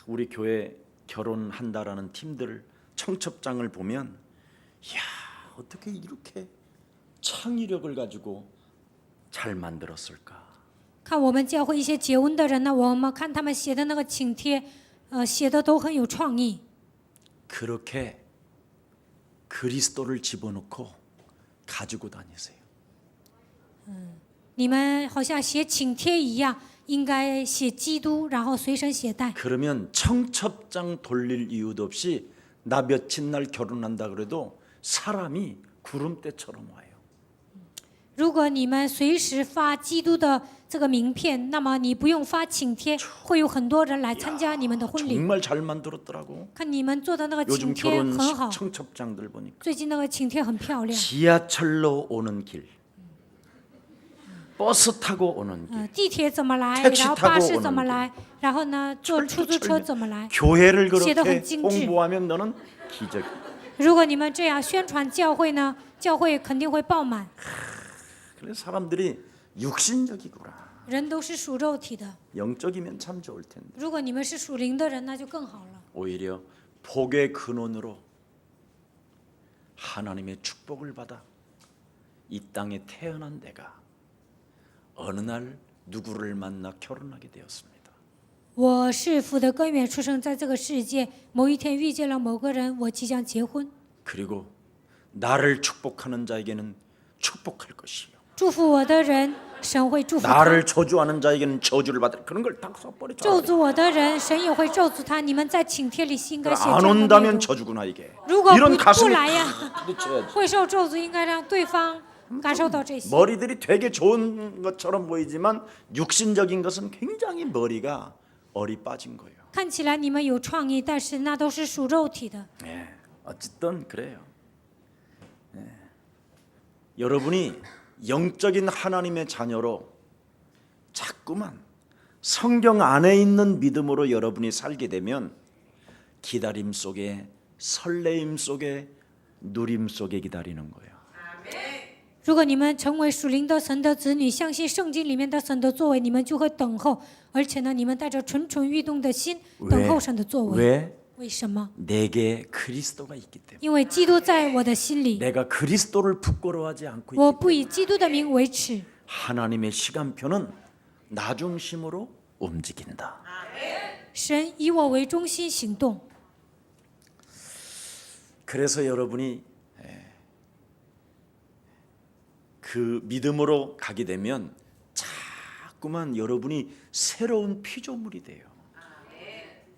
우리 교회 결혼한다라는 팀들 청첩장을 보면 야 어떻게 이렇게 창의력을 가지고 잘 만들었을까? 看我们教会一些结婚的人呢，我们看他们写的那个请帖，写的都很有创意。 그렇게 그리스도를 집어넣고 가지고 다니세요. 你们好像写请帖一样，应该写基督，然后随身携带。 그러면 청첩장 돌릴 이유도 없이 나 며칠 날 결혼한다 그래도 사람이 구름대처럼 와요. 如果你们随时发基督的这个名片，那么你不用发请帖，会有很多人来参加你们的婚礼。 정말 잘 만들었더라고. 看你们做的那个请 요즘 帖 결혼 很好， 청첩장들 보니까 最近那个请帖很漂亮。 지하철로 오는 길, 버스 타고 오는 길, 地铁怎么来， 택시 然后 타고 巴士 오는 怎么来，然后呢坐出租车怎么来。 교회를 시에도 그렇게很精致。 홍보하면 너는 기적. 如果你们这样宣传教会呢，教会肯定会爆满。 그래서 사람들이 육신적이구나. 人都是属肉体的， 영적이면 참 좋을 텐데. 如果你们是属灵的人，那就更好了。 오히려 복의 근원으로 하나님의 축복을 받아 이 땅에 태어난 내가 어느 날 누구를 만나 결혼하게 되었습니다. 我是福的根源出生在这个世界，某一天遇见了某个人，我即将结婚。 그리고 나를 축복하는 자에게는 축복할 것이요. 祝福我的人，神会祝福他； 나를 저주하는 자에게는 저주를 받을 그런 걸 다 써버렸죠. 咒诅我的人，神也会咒诅他。你们在请帖里应该写这 안 样的内 온다면 容。 저주구나 이게. 如果 이런 不 가슴이 来呀， 부딪혀야지. 会受咒诅，应该让对方感受到这些。 머리들이 되게 좋은 것처럼 보이지만 육신적인 것은 굉장히 머리가 어리 빠진 거예요. 看起来你们有创意，但是那都是属肉体的。 네, 어쨌든 그래요. 네. 여러분이 영적인 하나님의 자녀로 자꾸만 성경 안에 있는 믿음으로 여러분이 살게 되면 기다림 속에 설레임 속에 누림 속에 기다리는 거예요. 如果你们成为属灵的神的子女，相信圣经里面的神的作为，你们就会等候，而且呢，你们带着蠢蠢欲动的心等候神的作为。 왜? 为什么？ 내게 그리스도가 있기 때문에. 因为基督在我的心里， 내가 그리스도를 부끄러워하지 않고 我 있기 不以基督的名为耻。 하나님의 시간표는 나 중심으로 움직인다. 神以我为中心行动， 그래서 여러분이 그 믿음으로 가게 되면 자꾸만 여러분이 새로운 피조물이 돼요.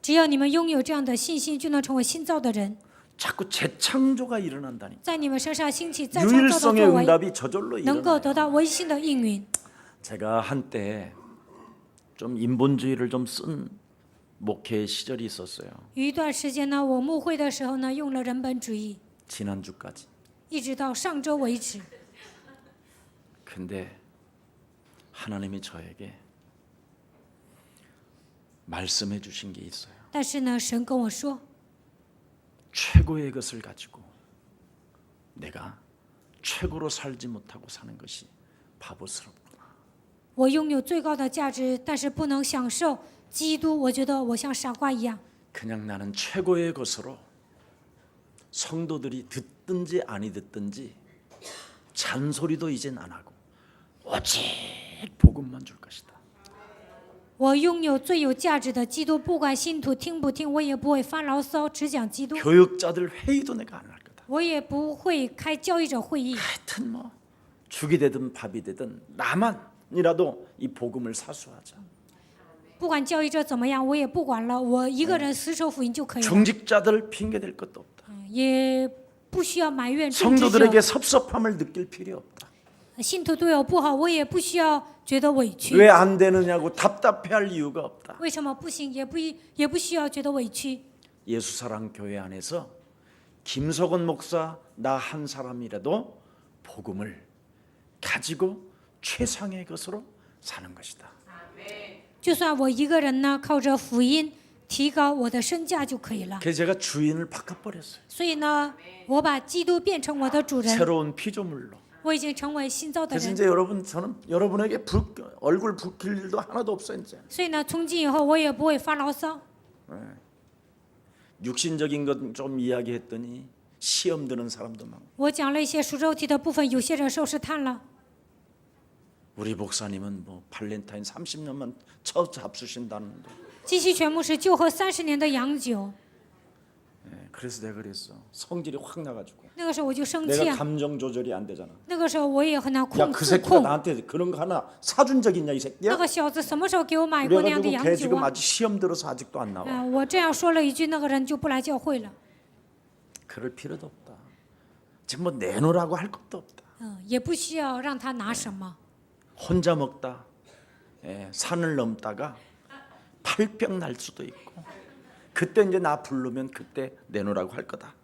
只要你们拥有这样的信心，就能成为新造的人， 자꾸 재창조가 일어난다니. 在你们身上兴起再创造的 유일성의 作为， 응답이 저절로 能够 일어나요. 得到唯性的应允。 제가 한때 좀 인본주의를 좀 쓴 목회 시절이 있었어요. 有一段时间呢，我牧会的时候呢，用了人本主义， 지난주까지. 一直到上周为止。 근데 하나님이 저에게 말씀해 주신 게 있어요. 但是呢，神跟我说， 최고의 것을 가지고 내가 최고로 살지 못하고 사는 것이 바보스럽구나. 我拥有最高的价值，但是不能享受基督，我觉得我像傻瓜一样。 그냥 나는 최고의 것으로 성도들이 듣든지 아니 듣든지 잔소리도 이젠 안 하고 오직 복음만 줄 것이다. 我拥有最有价值的基督，不管信徒听不听，我也不会发牢骚，只讲基督。 교육자들 회의도 내가 안 할 거다. 我也不会开交易者会议。 하여튼 뭐 죽이 되든 밥이 되든 나만이라도 이 복음을 사수하자. 不管交易者怎么样，我也不管了，我一个人死守福音就可以了， 중직자들 핑계 댈 것도 없다. 也不需要埋怨政治 성도들에게 者。 섭섭함을 느낄 필요 없다. 信徒对我不好，我也不需要觉得委屈。 왜 안 되느냐고 답답해할 이유가 없다. 为什么不行，也不需要觉得委屈。 예수사랑 교회 안에서 김석원 목사 나 한 사람이라도 복음을 가지고 최상의 것으로 사는 것이다. 就算我一个人呢，靠着福音提高我的身价就可以了。 그래서 제가 주인을 바꿔버렸어요. 所以呢，我把基督变成我的主人， 새로운 피조물로. 我已经成为新造的 그래서 人。 이제 저는 여러분에게 얼굴 붉힐 일도 하나도 없어요 이제. 所以呢，从今以后我也不会发牢骚。 육신적인 것 좀 이야기했더니 시험 드는 사람도 많고. 我讲了一些属肉体的部分，有些人受试探了。 우리 목사님은 뭐 발렌타인 30년만 쳐 잡수신다는데. 基西全牧师就喝30年的洋酒， 그래서 내가 그랬어. 성질이 확 나가지고. 那个时候我就生气 내가 啊。 감정 조절이 안 되잖아. 那个时候我也很难 야 控 그 自 새끼가 控。 나한테 그런 거 하나 사준 적 있냐 이 那 새끼야? 个小子什么时候给我买过那样的 그래가지고 洋 걔 酒 지금 啊？ 아직 시험 들어서 아직도 안 나와. 我这样说了一句，那个人就不来教会了。 그럴 필요도 없다. 지금 뭐 내놓으라고 할 것도 없다. 也不需要让他拿什么。 혼자 먹다 산을 넘다가 팔병 날 수도 있고 그때 이제 나 부르면 그때 내놓으라고 할 거다.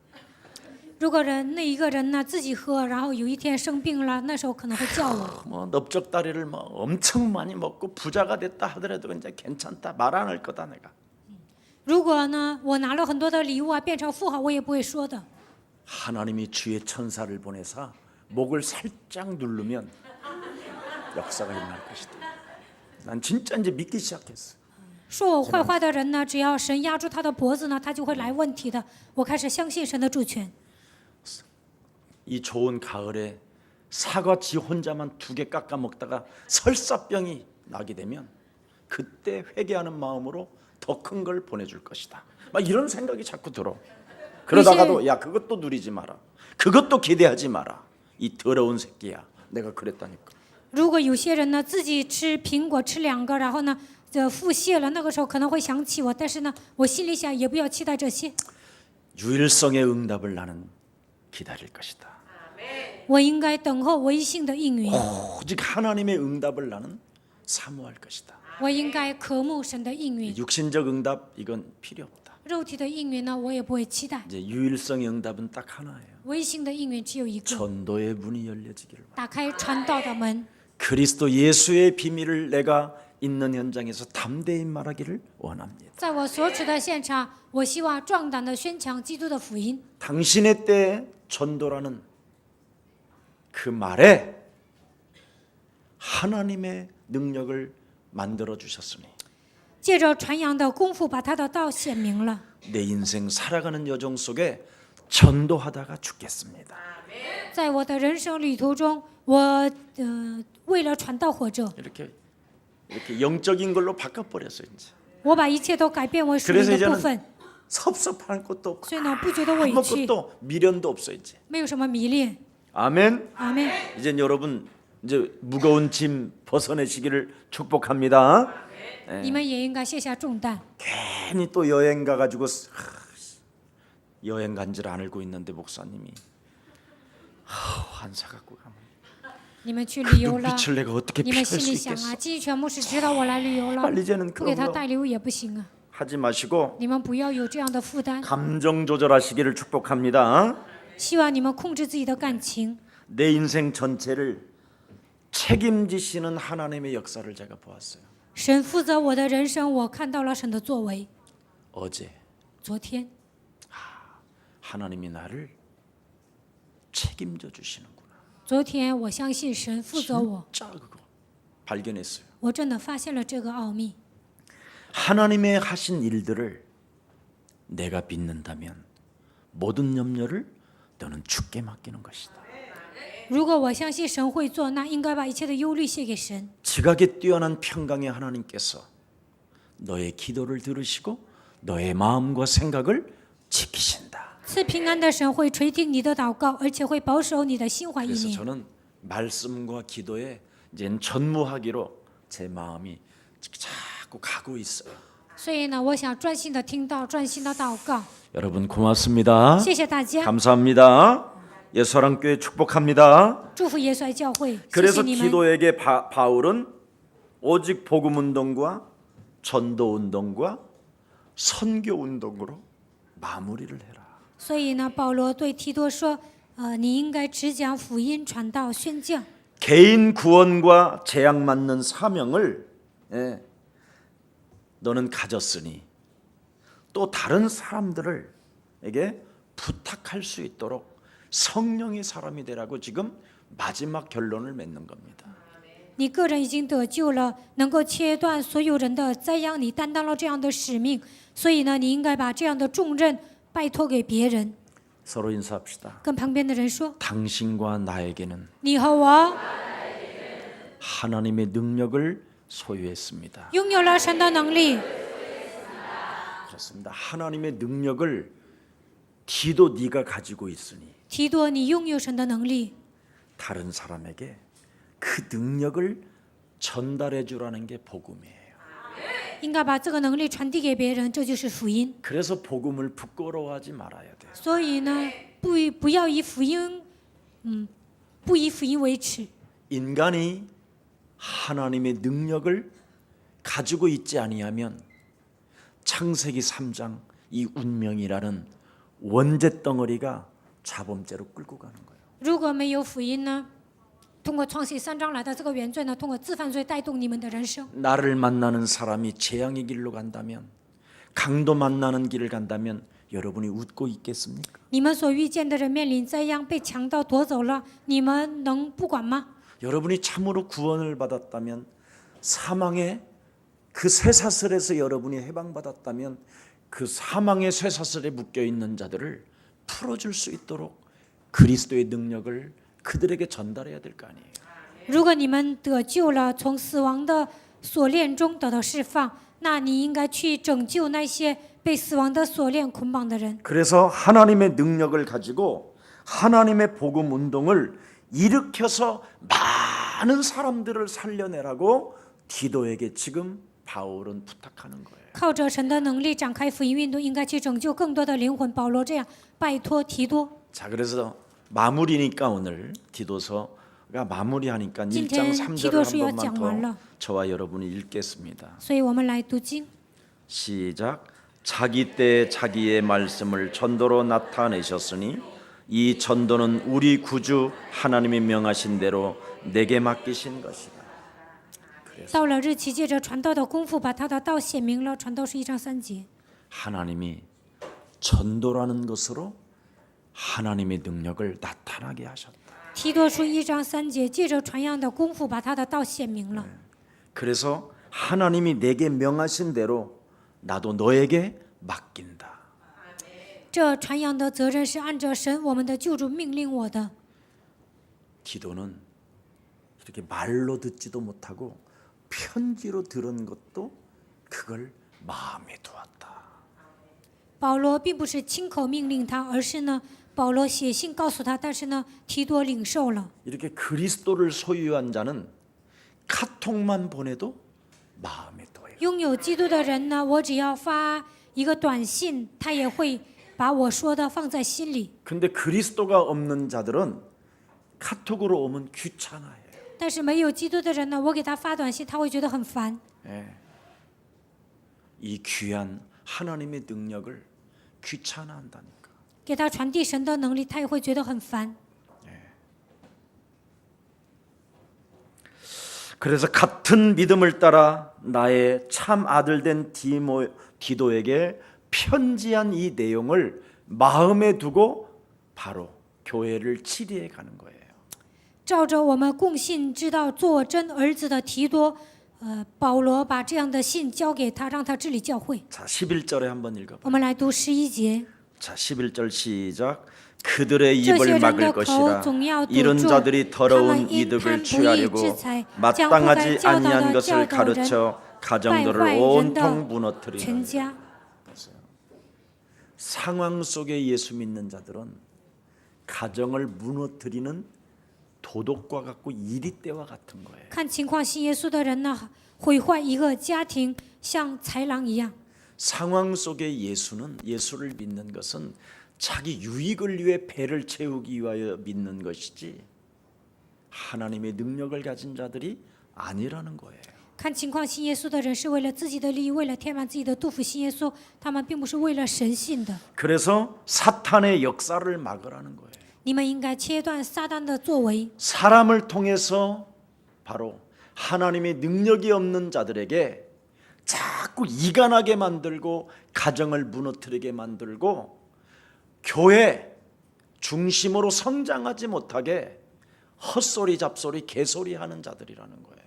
如果那一个人呢自己喝，然后有一天生病了，那时候可能会叫我。 뭐 넓적다리를 뭐 엄청 많이 먹고 부자가 됐다 하더라도 이제 괜찮다 말 안 할 거다 내가. 如果呢我拿了很多的礼物啊，变成富豪，我也不会说的。 하나님이 주의 천사를 보내사 목을 살짝 누르면 역사가 일어날 것이다. 난 진짜 이제 믿기 시작했어. 说我坏话的人呢，只要神压住他的脖子呢，他就会来问题的。我开始相信神的主权。 이 좋은 가을에 사과지 혼자만 2개 깎아 먹다가 설사병이 나게 되면 그때 회개하는 마음으로 더 큰 걸 보내줄 것이다. 막 이런 생각이 자꾸 들어. 그러다가도 야 그것도 누리지 마라. 그것도 기대하지 마라. 이 더러운 새끼야. 내가 그랬다니까. 如果有些人呢自己吃苹果吃2个，然后呢腹泻了，那个时候可能会想起我，但是呢我心里想也不要期待这些。 유일성의 응답을 나는 기다릴 것이다. 我应该等候唯性的应允， 오직 하나님의 응답을 나는 사모할 것이다. 我应该渴慕神的应允。 육신적 응답 이건 필요 없다. 肉体的应允呢，我也不会期待。 이제 유일성의 응답은 딱 하나예요. 唯性的应允只有一个， 전도의 문이 열려지기를 바랍니다. 打开传道的门。 그리스도 예수의 비밀을 내가 있는 현장에서 담대히 말하기를 원합니다. 在我所处的现场，我希望壮胆的宣讲基督的福音。 당신의 때에 전도라는 그 말에 하나님의 능력을 만들어 주셨으니 借着传扬的功夫，把他的道显明了。 내 인생 살아가는 여정 속에 전도하다가 죽겠습니다. 在我的人生旅途中，我为了传道活着， 이렇게 영적인 걸로 바꿔버렸어요 이제. 我把一切都改变为属灵 그래서 的部分， 섭섭한 것도 없고 所以呢，不觉得委屈， 아무것도 미련도 없어 이제. 没有什么迷恋。 아멘. 阿门。 이제 여러분 이제 무거운 짐 벗어내시기를 축복합니다. 你们也应该卸下重担。 괜히 또 여행 가가지고 여행 간 줄 알고 있는데 목사님이 환사 갖고 가면 你们去旅游了， 눈빛을 내가 어떻게 你 피할 们心 수 里想 있겠어? 啊，金泉牧师知道我来旅游了， 빨리 이제는 不给 그런 他 거 带礼物也不行啊。 하지 마시고 你们不要有这样的负担， 감정 조절하시기를 축복합니다. 希望你们控制自己的感情。 내 인생 전체를 책임지시는 하나님의 역사를 제가 보았어요. 神负责我的人生，我看到了神的作为。 어제 昨天， 하나님이 나를 책임져 주시는구나. 昨天我相信神负责我， 진짜 그거 발견했어요. 我真的发现了这个奥秘。 하나님의 하신 일들을 내가 믿는다면 모든 염려를 너는 주께 맡기는 것이다. 如果我相信神会做，那应该把一切的忧虑卸给神。 지각에 뛰어난 평강의 하나님께서 너의 기도를 들으시고 너의 마음과 생각을 지키신다. 赐平安的神会垂听你的祷告，而且会保守你的心怀意 그래서 念。 저는 말씀과 기도에 이제 전무하기로 제 마음이 자꾸 가고 있어요. 所以呢，我想专心的听到，专心的祷告。 여러분 고맙습니다. 谢谢大家， 감사합니다. 예수사랑교회 축복합니다. 祝福耶稣爱教会，谢谢 그래서 你们。 기도에게 바울은 오직 복음 운동과 전도 운동과 선교 운동으로 마무리를 해라. 所以呢，保罗对提多说：“你应该只讲福音、传道、宣教。 개인 구원과 재앙 맞는 사명을 너는 가졌으니 또 다른 사람들에게 부탁할 수 있도록 성령의 사람이 되라고 지금 마지막 결론을 맺는 겁니다. 你个人已经得救了，能够切断所有人的栽养，你担当了这样的使命，所以呢，你应该把这样的重任拜托给别人。 서로 인사합시다. 跟旁边的人说 당신과 나에게는 ：你和我 하나님의 능력을 소유했습니다. 拥有了神的能力。 그렇습니다. 하나님의 능력을 기도 네가 가지고 있으니 提多，你拥有神的能力， 다른 사람에게 그 능력을 전달해 주라는 게 복음이에요. 应该把这个能力传递给别人，这就是福音。 그래서 복음을 부끄러워하지 말아야 돼요. 所以呢，不要以福音，不以福音为耻。 인간이 하나님의 능력을 가지고 있지 아니하면 창세기 3장 이 운명이라는 원죄 덩어리가 자범죄로 끌고 가는 거예요. 如果没有福音呢？通过创世3章来的这个原罪呢，通过自犯罪带动你们的人生。 나를 만나는 사람이 재앙의 길로 간다면 강도 만나는 길을 간다면 여러분이 웃고 있겠습니까? 你们所遇见的人面临灾殃，被强盗夺走了，你们能不管吗？ 여러분이 참으로 구원을 받았다면 사망의 그 쇠사슬에서 여러분이 해방받았다면 그 사망의 쇠사슬에 묶여 있는 자들을 풀어줄 수 있도록 그리스도의 능력을 그들에게 전달해야 될 거 아니에요. 如果你们得救了，从死亡的锁链中得到释放，那你应该去拯救那些被死亡的锁链捆绑的人。 그래서 하나님의 능력을 가지고 하나님의 복음 운동을 일으켜서 많은 사람들을 살려내라고 디도에게 지금 바울은 부탁하는 거예요. 靠着神的能力展开福音运动，应该去拯救更多的灵魂。保罗这样拜托提多。 자, 그래서 마무리니까 오늘 디도서가 마무리하니까 1장 今天 3절을 提多书要 한 讲完 번만 더 了， 저와 여러분이 읽겠습니다. 所以我们来读经。 시작. 자기 때 자기의 말씀을 전도로 나타내셨으니 이 전도는 우리 구주 하나님이 명하신 대로 내게 맡기신 것이다. 到了日期，借着传道的功夫，把他的道显明了。传道是1章3节。 하나님이 전도라는 것으로 하나님의 능력을 나타나게 하셨다. 提多书1章3节，借着传扬的功夫，把他的道显明了。 그래서 하나님이 내게 명하신 대로 나도 너에게 맡긴다. 这传扬的责任是按照神我们的救主命令我的。 기도는 이렇게 말로 듣지도 못하고 편지로 들은 것도 그걸 마음에 두었다. 保罗并不是亲口命令他，而是呢保罗写信告诉他，但是呢，提多领受了。 이렇게 그리스도를 소유한 자는 카톡만 보내도 마음에 둬요. 拥有基督的人呢，我只要发一个短信，他也会把我说的放在心里。 근데 그리스도가 없는 자들은 카톡으로 오면 귀찮아해요. 但是没有基督的人呢，我给他发短信，他会觉得很烦。 이 귀한 하나님의 능력을 귀찮아한다니까. 给他传递神的能力，他也会觉得很烦。 그래서 같은 믿음을 따라 나의 참 아들 된 디도에게 편지한 이 내용을 마음에 두고 바로 교회를 치리해 가는 거예요. 照着我们共信知道做真儿子的提多，保罗把这样的信交给他，让他治理教会。 자, 11절에 한번 읽어 봐. 我们来读11节。 자, 11절 시작. 그들의 这些 입을 人 막을 的口 것이라. 总要堵 이런 住， 자들이 他 더러운 们因 이득을 贪不义 취하려고 之财，将不该 마땅하지 教导 아니한 的 것을 教导人， 가르쳐 败 가정들을 坏人 온통 的 무너뜨리는 全家。 상황 속에 예수 믿는 자들은 가정을 무너뜨리는 도덕과 같고 이리떼와 같은 거예요. 看情况，信耶稣的人呢，毁坏一个家庭，像豺狼一样。 상황 속에 예수를 믿는 것은 자기 유익을 위해 배를 채우기 위하여 믿는 것이지 하나님의 능력을 가진 자들이 아니라는 거예요. 看情况，信耶稣的人是为了自己的利益，为了填满自己的肚腹信耶稣，他们并不是为了神信的。 그래서 사탄의 역사를 막으라는 거예요. 你们应该切断撒旦的作为， 사람을 통해서 바로 하나님의 능력이 없는 자들에게 자꾸 이간하게 만들고 가정을 무너뜨리게 만들고 교회 중심으로 성장하지 못하게 헛소리 잡소리 개소리 하는 자들이라는 거예요.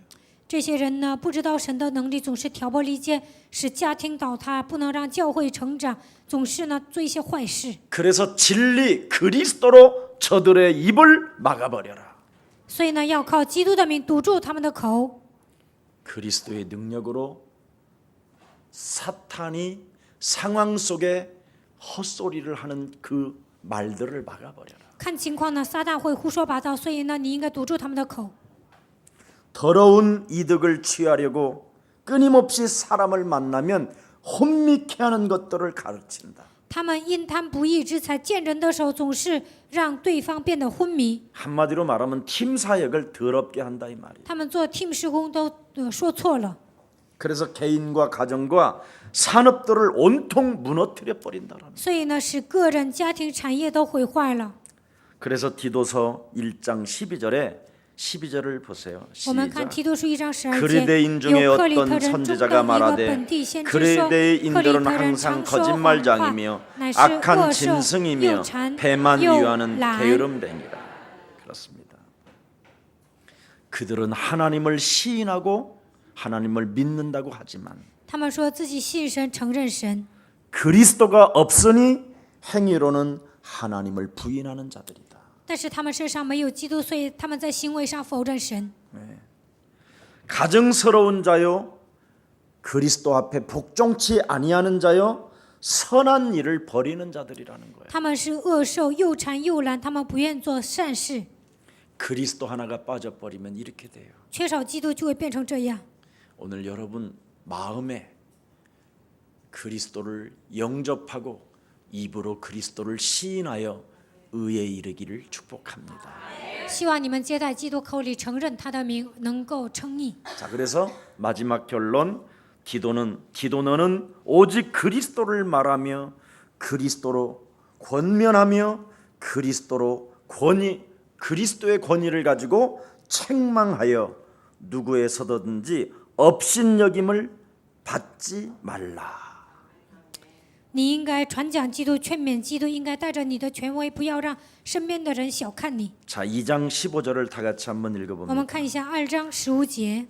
这些人呢，不知道神的能力，总是挑拨离间，使家庭倒塌，不能让教会成长，总是呢做一些坏事。 그래서 진리 그리스도로 저들의 입을 막아버려라. 所以呢，要靠基督的名堵住他们的口， 그리스도의 능력으로 사탄이 상황 속에 헛소리를 하는 그 말들을 막아버려라. 看情况呢，撒旦会胡说八道，所以呢，你应该堵住他们的口。 더러운 이득을 취하려고 끊임없이 사람을 만나면 혼미케 하는 것들을 가르친다. 他们因贪不义之财，见人的时候总是让对方变得昏迷。 한마디로 말하면 팀 사역을 더럽게 한다 이 말이에요. 他们做 team 施工都说错了， 그래서 개인과 가정과 산업들을 온통 무너뜨려 버린다라는. 所以呢，使个人、家庭、产业都毁坏了。 그래서 디도서 1장 12절을 보세요. 我们看 시작. 提多书1章12节， 그리대인 중에 有克里特 어떤 人中的 선지자가 一个 말하되 本地先知说，克里 그리대인들은 特人 항상 常说谎话， 거짓말장이며 乃是 악한 恶兽、 짐승이며 又馋 배만 又 위하는 懒。 게으름뱅이라. 그렇습니다. 그들은 하나님을 시인하고 하나님을 믿는다고 하지만 他们说自己信神、承认神， 그리스도가 없으니 행위로는 하나님을 부인하는 자들이다. 但是他们身上没有基督，所以他们在行为上否认神。 가증스러운 자요 그리스도 앞에 복종치 아니하는 자요 선한 일을 벌이는 자들이라는 거예요. 他们是恶兽，又馋又懒，他们不愿做善事。 그리스도 하나가 빠져버리면 이렇게 돼요. 缺少基督就会变成这样。 오늘 여러분 마음에 그리스도를 영접하고 입으로 그리스도를 시인하여 의에 이르기를 축복합니다. 希望你们接待基督，口里承认他的名，能够称义。 자, 그래서 마지막 결론 디도너는 오직 그리스도를 말하며 그리스도로 권면하며 그리스도의 권위를 가지고 책망하여 누구에서든지 업신여김을 받지 말라. 你应该传讲基督，劝勉基督，应该带着你的权威，不要让身边的人小看你。 자, 2장 15절을 다 같이 한번 我们 읽어봅니다. 看一下2章15节，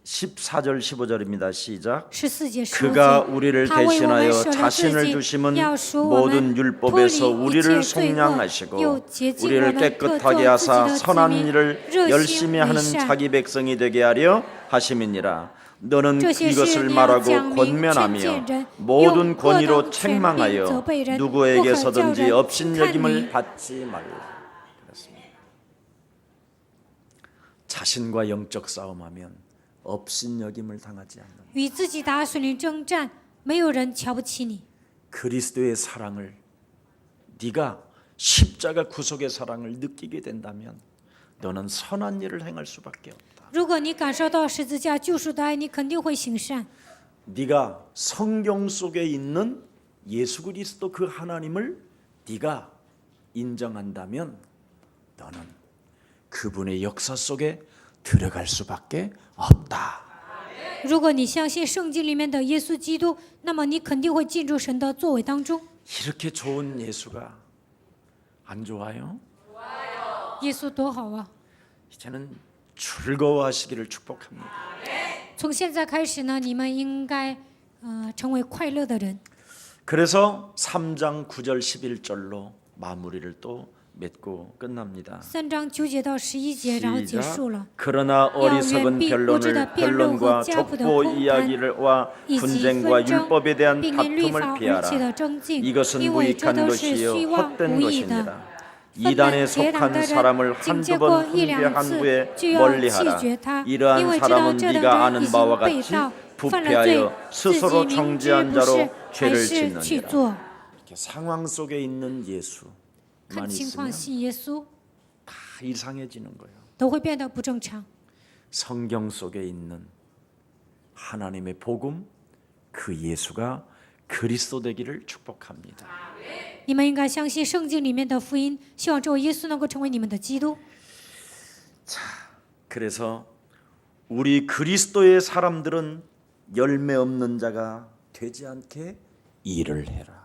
14절 15절입니다. 시작. 14节15 그가 节， 우리를 他为我们 대신하여 舍了自 자신을 己， 주심은 要赎我 모든 们脱离 율법에서 一 우리를 切罪恶， 속량하시고 又洁净我 우리를 们，特 깨끗하게 做自己 하사 的子 선한 民， 일을 热心 열심히 为 하는 善。 자기 백성이 되게 하려 하심이니라. 너는 这些事 이것을 你要 말하고 讲明劝 권면하며 谏人， 모든 用各 권위로 等权柄责 책망하여 备人，不可叫 누구에게서든지 人轻 업신여김을 看你。 받지 말라. 그렇습니다. 자신과 영적 싸움하면 업신여김을 당하지 않는 与自己打属灵征战，没有人瞧不起你。 그리스도의 사랑을 네가 십자가 구속의 사랑을 느끼게 된다면 너는 선한 일을 행할 수밖에 없다. 如果你感受到十字架救赎的爱，你肯定会行善。 네가 성경 속에 있는 예수 그리스도 그 하나님을 네가 인정한다면 너는 그분의 역사 속에 들어갈 수밖에 없다. 如果你相信圣经里面的耶稣基督，那么你肯定会进入神的作为当中。 이렇게 좋은 예수가 안 좋아요? 耶稣多好啊！ 이제는 즐거워하시기를 축복합니다. 从现在开始呢，你们应该成为快乐的人。 그래서 3장 9절 11절로 마무리를 또 맺고 끝납니다. 3章9节到11节，然后结束了。 그러나 어리석은 변론과 족보 이야기와 분쟁과 율법에 대한 并因律法 다툼을 而起 피하라. 的争竞， 이것은 因为这 무익한 都是 것이요 虚妄 헛된 无益的。 것입니다. 이단에 结党的 속한 사람을 人，警 한두 戒 번 过一 훈계한 两次 후에 就要弃 멀리하라. 绝他，因 이러한 为知道 사람은 这等 네가 人 아는 已经 바와 被 같이 盗，犯了罪， 부패하여 自己 스스로 明知 정죄한 不是， 자로 还 죄를 是去 짓느니라. 做。 이렇게 상황 속에 있는 예수만 看情况 있으면 信耶稣， 다 이상해지는 거예요. 都会变得不正常。 성경 속에 있는 하나님의 복음 그 예수가 그리스도 되기를 축복합니다. 你们应该相信圣经里面的福音，希望这位耶稣能够成为你们的基督。 그래서 우리 그리스도의 사람들은 열매 없는 자가 되지 않게 일을 해라.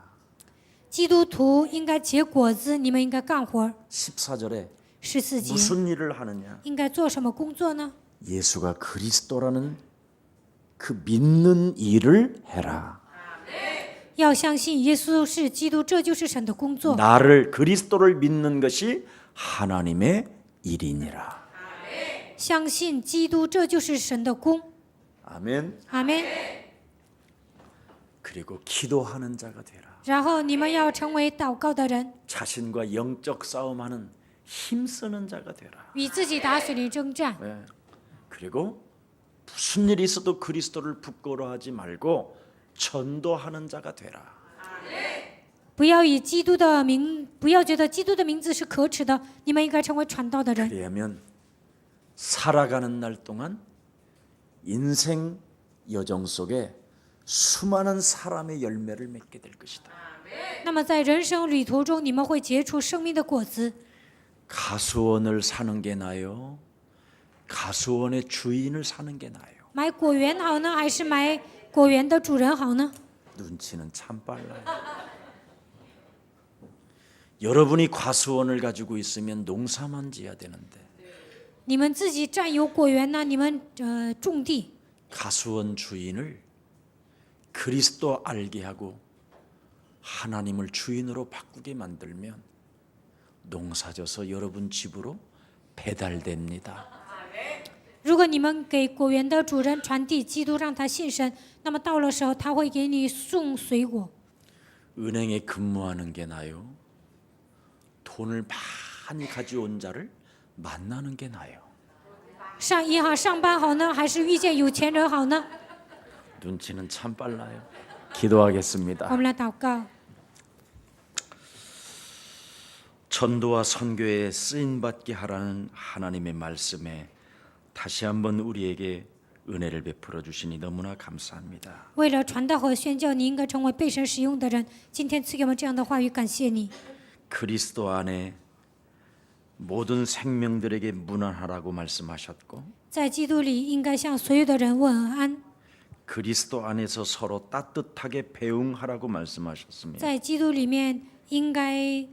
基督徒应该结果子，你们应该干活。 14절에 14节 무슨 일을 하느냐? 应该做什么工作呢？ 예수가 그리스도라는 그 믿는 일을 해라. 要相信耶稣是基督，这就是神的工作。 나를 그리스도를 믿는 것이 하나님의 일이니라. 相信基督，这就是神的工。 아멘. 阿门。 그리고 기도하는 자가 되라. 然后你们要成为祷告的人， 자신과 영적 싸움하는 힘쓰는 자가 되라. 与自己打属灵征战。 네. 그리고 무슨 일이 있어도 그리스도를 부끄러워하지 말고 전도하는 자가 되라. 不要以基督的名，不要觉得基督的名字是可耻的。你们应该成为传道的人。 그래야면 살아가는 날 동안 인생 여정 속에 수많은 사람의 열매를 맺게 될 것이다. 那么在人生旅途中，你们会结出生命的果子。 가수원을 사는 게 나요? 가수원의 주인을 사는 게 나요? 买果园好呢，还是买果园的主人好呢？ 눈치는 참 빨라요. 여러분이 과수원을 가지고 있으면 농사만 지어야 되는데 你们自己占有果园呢，你们种地。 가수원 주인을 그리스도 알게 하고 하나님을 주인으로 바꾸게 만들면 농사져서 여러분 집으로 배달됩니다. 如果你们给果园的主人传递基督，让他信神，那么到了时候，他会给你送水果。 은행에 근무하는 게 나요? 돈을 많이 가져온 자를 만나는 게 나요? 上银行上班好呢，还是遇见有钱人好呢？ 눈치는 참 빨라요. 기도하겠습니다. 我们来祷告。 전도와 선교에 쓰임 받게 하라는 하나님의 말씀에 다시 한번 우리에게 은혜를 베풀어 주시니 너무나 감사합니다. 为了传道和宣教，你应该成为被神使用的人。今天赐给我们这样的话语，感谢你。 그리스도 안에 모든 생명들에게 문안하라고 말씀하셨고 在基督里，应该向所有的人问安。 그리스도 안에서 서로 따뜻하게 배웅하라고 말씀하셨습니다. 在基督里面，应该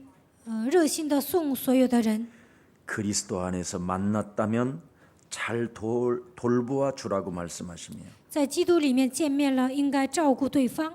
热心的送所有的人。 그리스도 안에서 만났다면 잘 돌보아 주라고 말씀하시며 在基督里面见面了，应该照顾对方。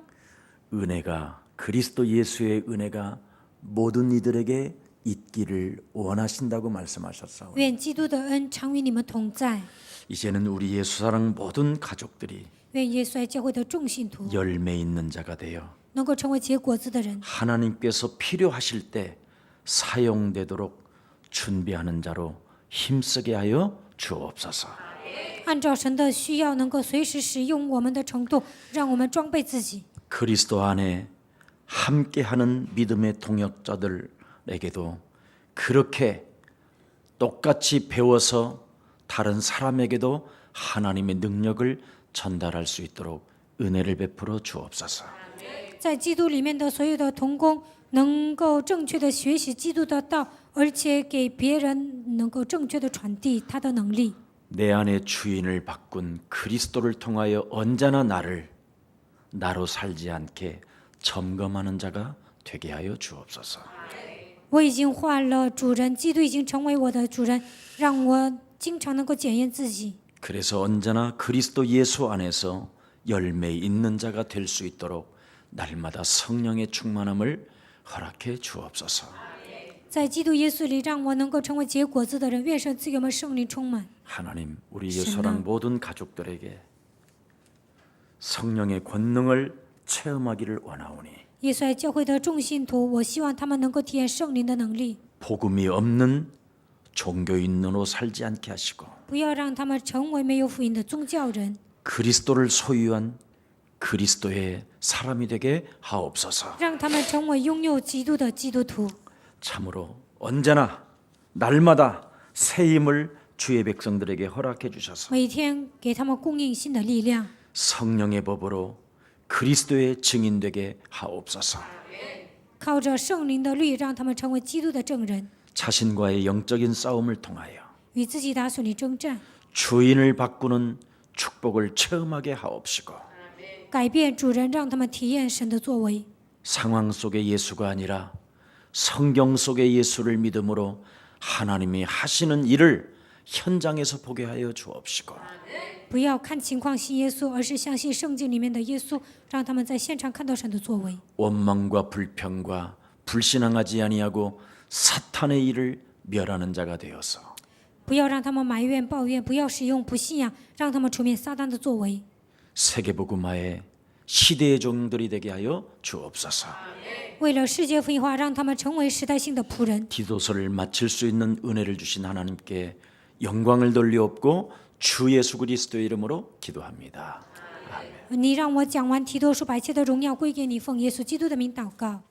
은혜가 그리스도 예수의 은혜가 모든 이들에게 있기를 원하신다고 말씀하셨사오니 愿基督的恩常与你们同在。 이제는 우리 예수사랑 모든 가족들이 愿耶稣爱教会的众信徒 열매 있는 자가 되어 能够成为结果子的人， 하나님께서 필요하실 때 사용되도록 준비하는 자로 힘쓰게 하여 주옵소서. 按照神的需要，能够随时使用我们的程度，让我们装备自己。 그리스도 안에 함께하는 믿음의 동역자들에게도 그렇게 똑같이 배워서 다른 사람에게도 하나님의 능력을 전달할 수 있도록 은혜를 베풀어 주옵소서. 在基督里面的所有的同工，能够正确的学习基督的道，而且给别人能够正确的传递他的能力。 내 안에 주인을 바꾼 그리스도를 통하여 언제나 나로 살지 않게 점검하는 자가 되게 하여 주옵소서. 我已经换了主人，基督已经成为我的主人，让我经常能够检验自己。 그래서 언제나 그리스도 예수 안에서 열매 있는 자가 될 수 있도록 날마다 성령의 충만함을 허락해 주옵소서. 在基督耶稣里，让我能够成为结果子的人。愿神赐给我们圣灵充满。 하나님, 우리 예수랑 모든 가족들에게 성령의 권능을 체험하기를 원하오니 耶稣爱教会的众信徒，我希望他们能够体验圣灵的能力， 복음이 없는 종교인으로 살지 않게 하시고 不要让他们成为没有福音的宗教人， 그리스도를 소유한 그리스도의 사람이 되게 하옵소서. 让他们成为拥有基督的基督徒。 참으로 언제나 날마다 새 힘을 주의 백성들에게 허락해 주셔서 每天给他们供应新的力量， 성령의 법으로 그리스도의 증인 되게 하옵소서. 靠着圣灵的律，让他们成为基督的证人， 자신과의 영적인 싸움을 통하여 与自己打属灵征战， 주인을 바꾸는 축복을 체험하게 하옵시고 改变主人，让他们体验神的作为。 상황 속의 예수가 아니라 성경 속의 예수를 믿음으로 하나님이 하시는 일을 현장에서 보게 하여 주옵시고 不要看情况信耶稣，而是相信圣经里面的耶稣，让他们在现场看到神的作为。 원망과 불평과 불신앙하지 아니하고 사탄의 일을 멸하는 자가 되어서 不要让他们埋怨抱怨，不要使用不信仰，让他们出面撒旦的作为。 세계복음화의 시대의 종들이 되게 하여 주옵소서. 为了世界福音化，让他们成为时代性的仆人。 기도서를 마칠 수 있는 은혜를 주신 하나님께 영광을 돌리옵고 주 예수 그리스도의 이름으로 기도합니다. 你让我讲完提多书，把一切的荣耀归给你，奉耶稣基督的名祷告。